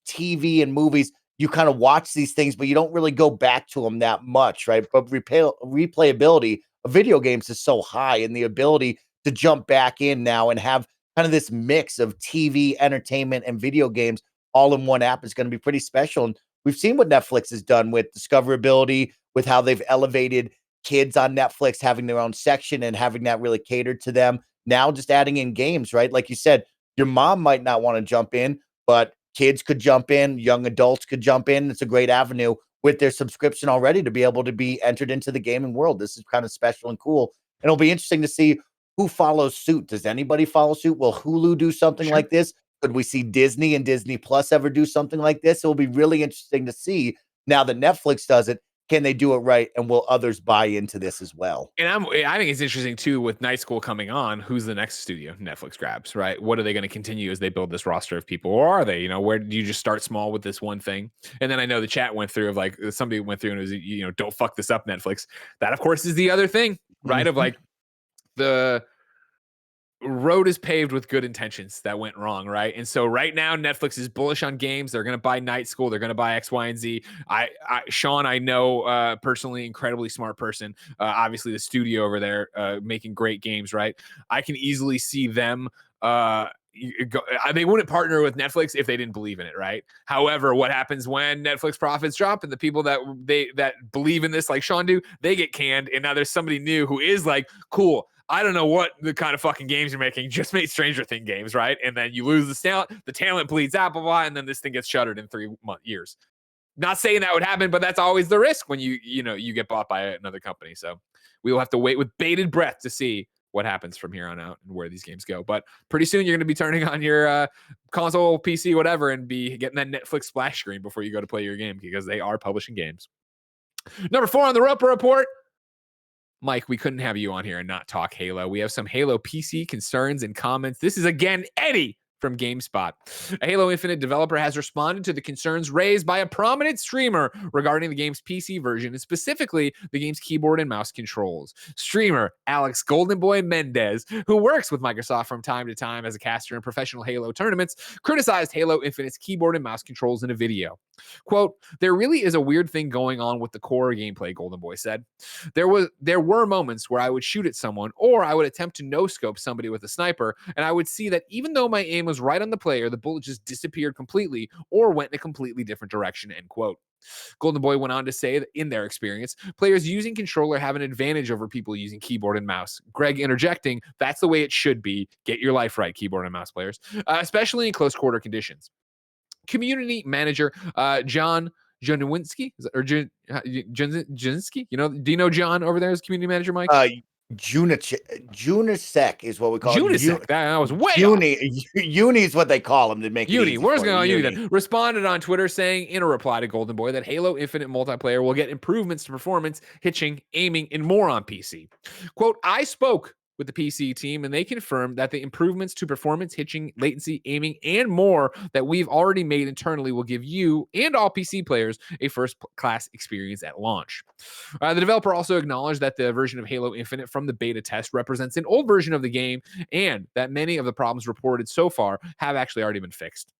[SPEAKER 2] TV and movies, you kind of watch these things, but you don't really go back to them that much, right? But replayability of video games is so high, and the ability to jump back in now and have kind of this mix of TV, entertainment, and video games all in one app is going to be pretty special. And we've seen what Netflix has done with discoverability, with how they've elevated kids on Netflix, having their own section and having that really catered to them. Now just adding in games, right? Like you said, your mom might not want to jump in, but kids could jump in, young adults could jump in. It's a great avenue with their subscription already to be able to be entered into the gaming world. This is kind of special and cool. And it'll be interesting to see who follows suit. Does anybody follow suit? Will Hulu do something like this? Could we see Disney and Disney Plus ever do something like this? It will be really interesting to see now that Netflix does it. Can they do it right? And will others buy into this as well?
[SPEAKER 1] And I think it's interesting too with Night School coming on. Who's the next studio Netflix grabs, right? What are they going to continue as they build this roster of people, or are they? Where do you just start small with this one thing? And then I know the chat went through of like somebody went through and was don't fuck this up, Netflix. That of course is the other thing, right? Of like the road is paved with good intentions that went wrong, right? And so right now Netflix is bullish on games. They're going to buy Night School. They're going to buy X, Y, and Z. Sean, I know personally, incredibly smart person. Obviously, the studio over there making great games, right? I can easily see them. They wouldn't partner with Netflix if they didn't believe in it, right? However, what happens when Netflix profits drop and the people that believe in this, like Sean do, they get canned, and now there's somebody new who is like, cool. I don't know what the kind of fucking games you're making. Just make Stranger Things games, right? And then you lose the talent bleeds out, blah, blah, and then this thing gets shuttered in 3 years. Not saying that would happen, but that's always the risk when you get bought by another company. So we will have to wait with bated breath to see what happens from here on out and where these games go. But pretty soon you're going to be turning on your console, PC, whatever, and be getting that Netflix splash screen before you go to play your game, because they are publishing games. Number 4 on the Roper Report. Mike, we couldn't have you on here and not talk Halo. We have some Halo PC concerns and comments. This is again Eddie from GameSpot. A Halo Infinite developer has responded to the concerns raised by a prominent streamer regarding the game's PC version, and specifically the game's keyboard and mouse controls. Streamer Alex Goldenboy Mendez, who works with Microsoft from time to time as a caster in professional Halo tournaments, criticized Halo Infinite's keyboard and mouse controls in a video. Quote, there really is a weird thing going on with the core gameplay, Golden Boy said. There were moments where I would shoot at someone or I would attempt to no-scope somebody with a sniper, and I would see that even though my aim was right on the player, the bullet just disappeared completely or went in a completely different direction, end quote. Golden Boy went on to say that in their experience, players using controller have an advantage over people using keyboard and mouse. Greg interjecting, that's the way it should be. Get your life right, keyboard and mouse players, especially in close quarter conditions. Community manager John Janowinski or Jansky. Do you know John over there as community manager, Mike?
[SPEAKER 2] Junisec is what we call it.
[SPEAKER 1] Junisec. That was way
[SPEAKER 2] Uni is what they call him to make it
[SPEAKER 1] Uni.
[SPEAKER 2] easy.
[SPEAKER 1] We're just going to Uni then. Responded on Twitter saying in a reply to Golden Boy that Halo Infinite multiplayer will get improvements to performance, hitching, aiming, and more on PC. Quote, I spoke with the PC team, and they confirmed that the improvements to performance, hitching, latency, aiming, and more that we've already made internally will give you and all PC players a first-class experience at launch. The developer also acknowledged that the version of Halo Infinite from the beta test represents an old version of the game, and that many of the problems reported so far have actually already been fixed.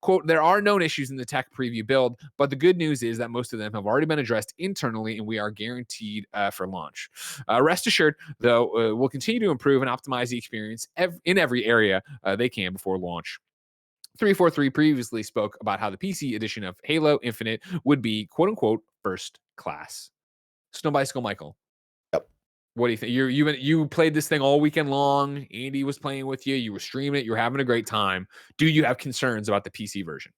[SPEAKER 1] Quote, there are known issues in the tech preview build, but the good news is that most of them have already been addressed internally and we are guaranteed for launch. Rest assured, though, we'll continue to improve and optimize the experience in every area they can before launch. 343 previously spoke about how the PC edition of Halo Infinite would be, quote unquote, first class. SnowBikeMike Michael. What do you think? You played this thing all weekend long. Andy was playing with you. You were streaming it. You were having a great time. Do you have concerns about the PC version?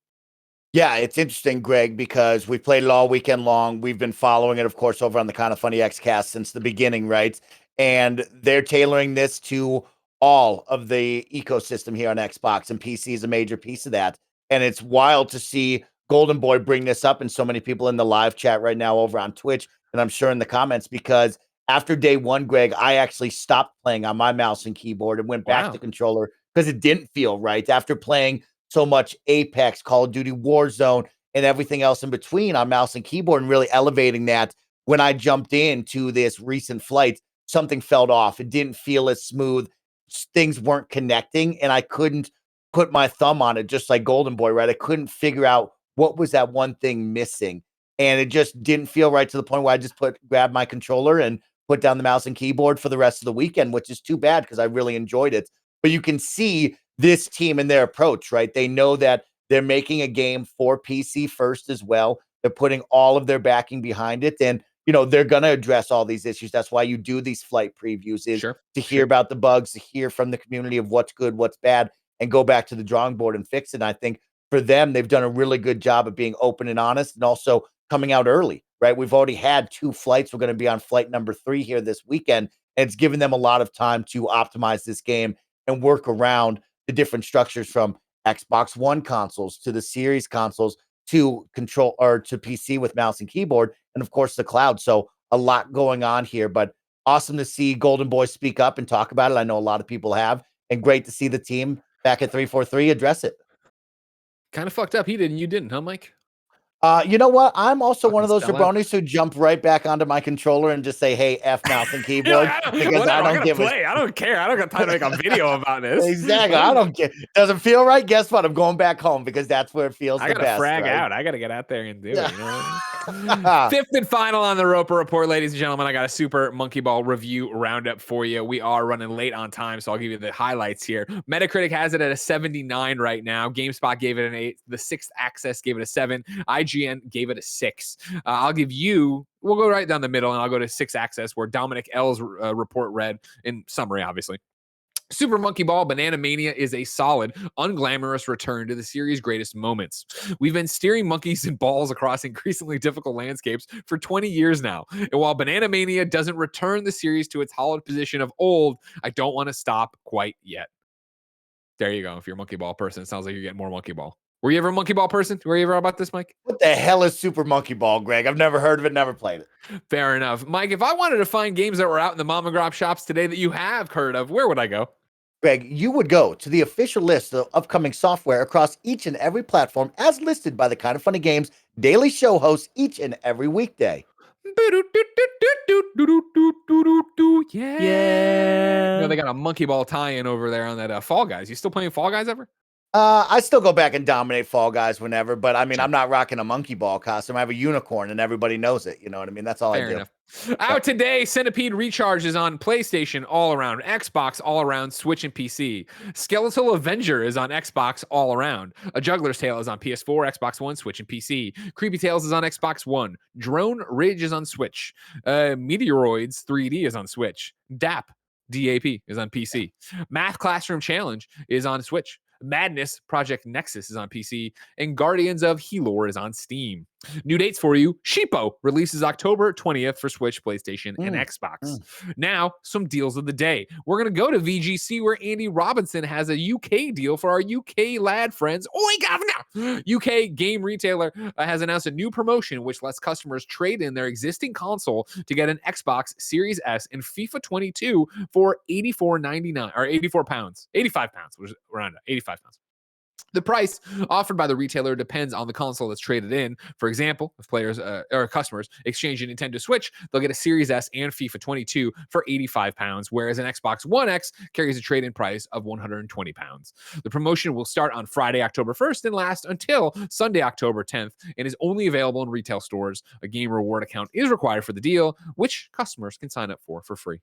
[SPEAKER 2] Yeah, it's interesting, Greg, because we played it all weekend long. We've been following it, of course, over on the Kind of Funny Xcast since the beginning, right? And they're tailoring this to all of the ecosystem here on Xbox, and PC is a major piece of that. And it's wild to see Golden Boy bring this up, and so many people in the live chat right now over on Twitch, and I'm sure in the comments, because after day one, Greg, I actually stopped playing on my mouse and keyboard and went back to controller because it didn't feel right after playing so much Apex, Call of Duty Warzone, and everything else in between on mouse and keyboard, and really elevating that. When I jumped into this recent flight, something fell off. It didn't feel as smooth. Things weren't connecting, and I couldn't put my thumb on it, just like Golden Boy, right? I couldn't figure out what was that one thing missing, and it just didn't feel right to the point where I just grabbed my controller and put down the mouse and keyboard for the rest of the weekend, which is too bad because I really enjoyed it. But you can see this team and their approach, right? They know that they're making a game for PC first as well. They're putting all of their backing behind it. And, they're going to address all these issues. That's why you do these flight previews, is to hear about the bugs, to hear from the community of what's good, what's bad, and go back to the drawing board and fix it. And I think for them, they've done a really good job of being open and honest, and also coming out early, right? We've already had 2 flights. We're going to be on flight number 3 here this weekend. And it's given them a lot of time to optimize this game and work around the different structures from Xbox One consoles to the Series consoles to control or to PC with mouse and keyboard, and of course the cloud. So a lot going on here, but awesome to see Golden Boy speak up and talk about it. I know a lot of people have, and great to see the team back at 343 address it.
[SPEAKER 1] Kind of fucked up. He did and you didn't, huh, Mike?
[SPEAKER 2] You know what? I'm also one of those
[SPEAKER 1] sellout.
[SPEAKER 2] jabronis who jump right back onto my controller and just say, "Hey, F mouse and keyboard," because I don't give
[SPEAKER 1] play. I don't care. I don't got time to make a video about this.
[SPEAKER 2] Exactly. I don't care. Doesn't feel right. Guess what? I'm going back home because that's where it feels the best. I gotta
[SPEAKER 1] frag out. I gotta get out there and do it. Fifth and final on the Roper Report, ladies and gentlemen. I got a super Monkey Ball review roundup for you. We are running late on time, so I'll give you the highlights here. Metacritic has it at a 79 right now. GameSpot gave it an 8. The Sixth Access gave it a 7. IGN gave it a 6. I'll give you, we'll go right down the middle, and I'll go to 6 Access, where Dominic L's report read in summary, obviously. Super Monkey Ball Banana Mania is a solid, unglamorous return to the series' greatest moments. We've been steering monkeys and balls across increasingly difficult landscapes for 20 years now. And while Banana Mania doesn't return the series to its hallowed position of old, I don't want to stop quite yet. There you go. If you're a Monkey Ball person, it sounds like you're getting more Monkey Ball. Were you ever a Monkey Ball person? Were you ever about this, Mike?
[SPEAKER 2] What the hell is Super Monkey Ball, Greg? I've never heard of it, never played it.
[SPEAKER 1] Fair enough. Mike, if I wanted to find games that were out in the mom and grop shops today that you have heard of, where would I go?
[SPEAKER 2] Greg, you would go to the official list of upcoming software across each and every platform as listed by the Kind of Funny Games daily show hosts each and every weekday.
[SPEAKER 1] Yeah. They got a Monkey Ball tie-in over there on that Fall Guys. You still playing Fall Guys ever?
[SPEAKER 2] I still go back and dominate Fall Guys whenever, but I mean,
[SPEAKER 1] Sure.
[SPEAKER 2] I'm not rocking a monkey ball costume. I have a unicorn, and everybody knows it. You know what I mean? That's all I
[SPEAKER 1] Fair
[SPEAKER 2] do.
[SPEAKER 1] enough. Out today, Centipede Recharge is on PlayStation all around, Xbox all around, Switch and PC. Skeletal Avenger is on Xbox all around. A Juggler's Tale is on PS4, Xbox One, Switch and PC. Creepy Tales is on Xbox One. Drone Ridge is on Switch. Meteoroids 3D is on Switch. DAP is on PC. Math Classroom Challenge is on Switch. Madness Project Nexus is on PC, and Guardians of Helor is on Steam. New dates for you. Sheepo releases October 20th for Switch, PlayStation, and Xbox. Now, some deals of the day. We're going to go to VGC where Andy Robinson has a UK deal for our UK lad friends. Oi, governor! UK game retailer has announced a new promotion which lets customers trade in their existing console to get an Xbox Series S and FIFA 22 for £84.99 or £84, 85 pounds, which is around 85 pounds. The price offered by the retailer depends on the console that's traded in. For example, if players or customers exchange a Nintendo Switch, they'll get a Series S and FIFA 22 for £85, whereas an Xbox One X carries a trade-in price of £120. The promotion will start on Friday, October 1st and last until Sunday, October 10th, and is only available in retail stores. A game reward account is required for the deal, which customers can sign up for free.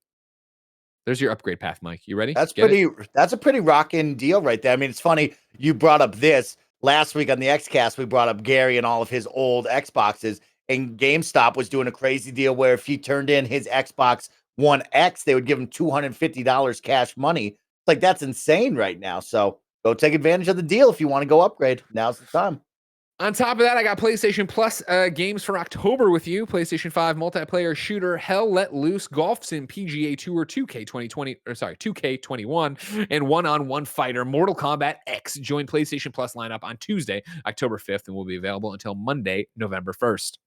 [SPEAKER 1] There's your upgrade path, Mike. You ready?
[SPEAKER 2] That's a pretty rocking deal right there. I mean, it's funny you brought up this last week on the XCast. We brought up Gary and all of his old Xboxes, and GameStop was doing a crazy deal where if he turned in his Xbox One X, they would give him $250 cash money. It's like, that's insane right now. So go take advantage of the deal if you want to go upgrade. Now's the time.
[SPEAKER 1] On top of that, I got PlayStation Plus games for October with you. PlayStation 5 multiplayer shooter Hell Let Loose, Golf Sim PGA Tour 2K21, and one-on-one fighter Mortal Kombat X join PlayStation Plus lineup on Tuesday, October 5th, and will be available until Monday, November 1st.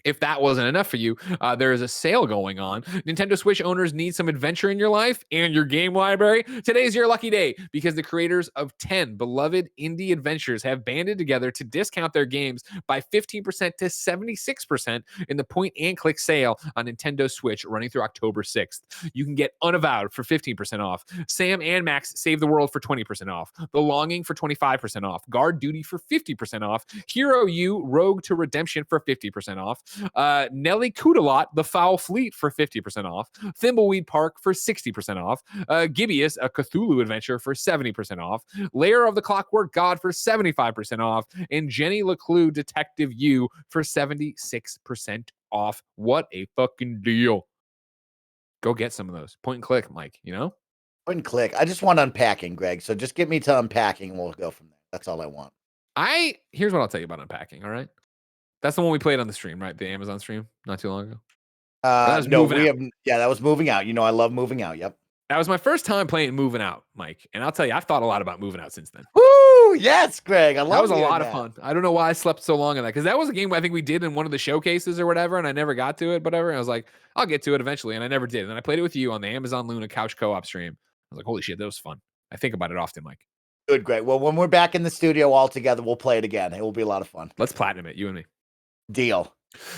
[SPEAKER 1] If that wasn't enough for you, there is a sale going on. Nintendo Switch owners need some adventure in your life and your game library. Today's your lucky day because the creators of 10 beloved indie adventures have banded together to discount their games by 15% to 76% in the point-and-click sale on Nintendo Switch running through October 6th. You can get Unavowed for 15% off. Sam and Max Save the World for 20% off. The Longing for 25% off. Guard Duty for 50% off. Hero U Rogue to Redemption for 50% off. Nelly Coodalot, The Foul Fleet for 50% off. Thimbleweed Park for 60% off. Gibeus, A Cthulhu Adventure for 70% off. Lair of the Clockwork God for 75% off. And Jenny LeClue Detective U for 76% off. What a fucking deal. Go get some of those. Point and click, Mike, you know?
[SPEAKER 2] Point and click. I just want unpacking, Greg. So just get me to unpacking and we'll go from there. That's all I want.
[SPEAKER 1] Here's what I'll tell you about unpacking, all right? That's the one we played on the stream, right? The Amazon stream not too long ago.
[SPEAKER 2] No, that was Moving Out. You know, I love Moving Out. Yep.
[SPEAKER 1] That was my first time playing Moving Out, Mike. And I'll tell you, I've thought a lot about Moving Out since then.
[SPEAKER 2] Woo! Yes, Greg. I love
[SPEAKER 1] that. Was a lot of fun. I don't know why I slept so long on that because that was a game I think we did in one of the showcases or whatever, and I never got to it, whatever. And I was like, I'll get to it eventually, and I never did. And then I played it with you on the Amazon Luna Couch Co-op stream. I was like, holy shit, that was fun. I think about it often, Mike.
[SPEAKER 2] Good, Greg. Well, when we're back in the studio all together, we'll play it again. It will be a lot of fun.
[SPEAKER 1] Let's platinum it, you and me.
[SPEAKER 2] Deal.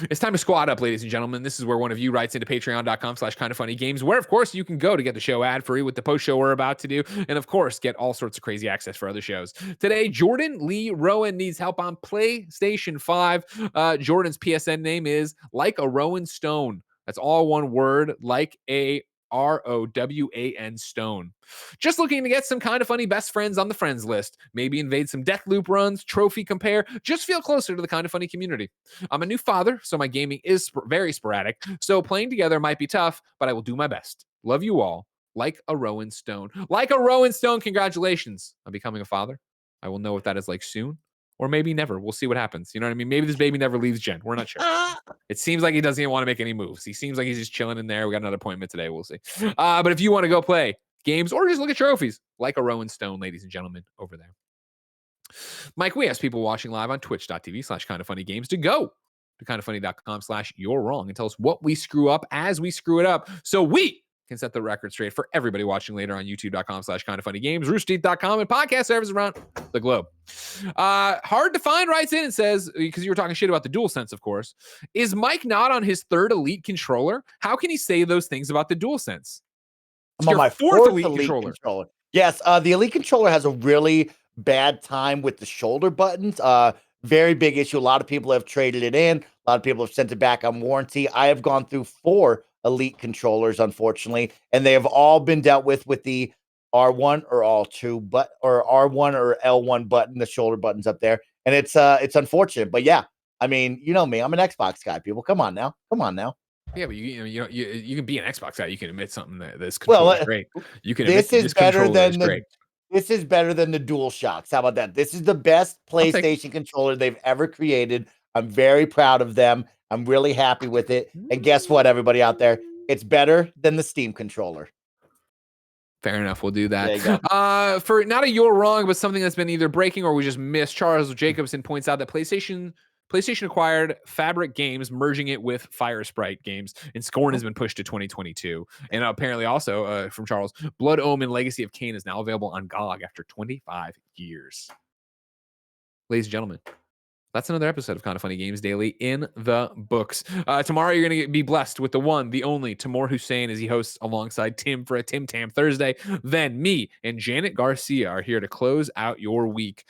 [SPEAKER 1] It's time to squad up, ladies and gentlemen. This is where one of you writes into patreon.com/kindoffunnygames, where, of course, you can go to get the show ad-free with the post show we're about to do, and, of course, get all sorts of crazy access for other shows. Today, Jordan Lee Rowan needs help on PlayStation 5. Jordan's PSN name is LikeARowanStone. That's all one word, LikeARowan Stone. Just looking to get some kind of funny best friends on the friends list. Maybe invade some death loop runs, trophy compare, just feel closer to the kind of funny community. I'm a new father, so my gaming is very sporadic, so playing together might be tough, but I will do my best. Love you all. LikeARowanStone. LikeARowanStone, congratulations on becoming a father. I will know if that is like soon. Or maybe never. We'll see what happens. You know what I mean? Maybe this baby never leaves Jen. We're not sure. It seems like he doesn't even want to make any moves. He seems like he's just chilling in there. We got another appointment today. We'll see. But if you want to go play games or just look at trophies, LikeARowanStone, ladies and gentlemen, over there. Mike, we asked people watching live on twitch.tv/kindoffunnygames to go to kindoffunny.com/you're-wrong and tell us what we screw up as we screw it up so we can set the record straight for everybody watching later on youtube.com/kindoffunnygames, roosterteeth.com, and podcast services around the globe. Hard to find writes in and says, because you were talking shit about the DualSense, of course, is Mike not on his third Elite controller? How can he say those things about the DualSense?
[SPEAKER 2] I'm on my fourth Elite controller. Yes, the Elite controller has a really bad time with the shoulder buttons. Very big issue. A lot of people have traded it in. A lot of people have sent it back on warranty. I have gone through 4 Elite controllers, unfortunately, and they have all been dealt with the R1 or R2, or R1 or L1 button, the shoulder buttons up there, and it's unfortunate. But yeah, I mean, you know me, I'm an Xbox guy. People, come on now.
[SPEAKER 1] Yeah, but you can be an Xbox guy. You can admit something that this
[SPEAKER 2] Well,
[SPEAKER 1] controller is great. You can admit
[SPEAKER 2] this is better
[SPEAKER 1] controller is
[SPEAKER 2] than
[SPEAKER 1] great.
[SPEAKER 2] this is better than the DualShocks. How about that? This is the best
[SPEAKER 1] I'll take-
[SPEAKER 2] PlayStation controller they've ever created. I'm very proud of them. I'm really happy with it. And guess what, everybody out there? It's better than the Steam controller.
[SPEAKER 1] Fair enough. We'll do
[SPEAKER 2] There you
[SPEAKER 1] that. For not a you're wrong, but something that's been either breaking or we just missed. Charles Jacobson points out that PlayStation acquired Fabric Games, merging it with Fire Sprite Games, and Scorn has been pushed to 2022. And apparently, also from Charles, Blood Omen: Legacy of Kain is now available on GOG after 25 years. Ladies and gentlemen, that's another episode of Kind of Funny Games Daily in the books. Tomorrow, you're going to be blessed with the one, the only, Timur Hussein, as he hosts alongside Tim for a Tim Tam Thursday. Then me and Janet Garcia are here to close out your week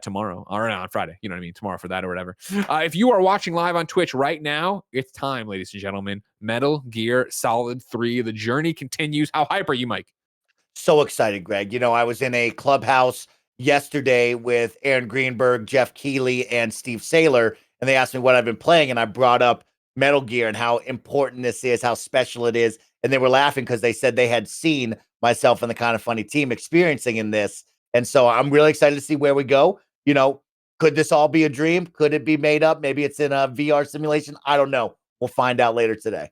[SPEAKER 1] tomorrow, or on Friday. You know what I mean? Tomorrow for that or whatever. If you are watching live on Twitch right now, it's time, ladies and gentlemen. Metal Gear Solid 3. The journey continues. How hype are you, Mike?
[SPEAKER 2] So excited, Greg. You know, I was in a clubhouse yesterday with Aaron Greenberg, Jeff Keighley, and Steve Saylor, and they asked me what I've been playing, and I brought up Metal Gear and how important this is, how special it is, and they were laughing because they said they had seen myself and the Kind of Funny team experiencing in this, and so I'm really excited to see where we go. You know, could this all be a dream? Could it be made up? Maybe it's in a VR simulation. I don't know. We'll find out later today.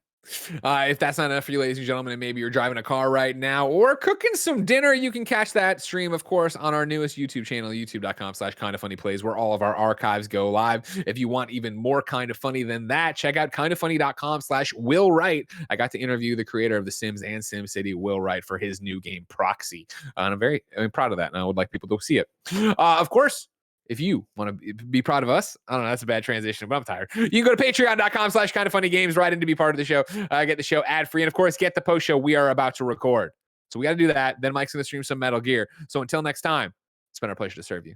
[SPEAKER 1] If that's not enough for you, ladies and gentlemen, and maybe you're driving a car right now or cooking some dinner, you can catch that stream, of course, on our newest YouTube channel, youtube.com/kindoffunnyplays, where all of our archives go live. If you want even more Kind of Funny than that, check out kindoffunny.com/Will Wright. I got to interview the creator of The Sims and SimCity, Will Wright, for his new game Proxy. And I'm proud of that, and I would like people to see it. Of course, if you want to be proud of us, I don't know, that's a bad transition, but I'm tired. You can go to patreon.com/kindoffunnygames right in to be part of the show. Get the show ad free, and of course, get the post show we are about to record. So we got to do that. Then Mike's going to stream some Metal Gear. So until next time, it's been our pleasure to serve you.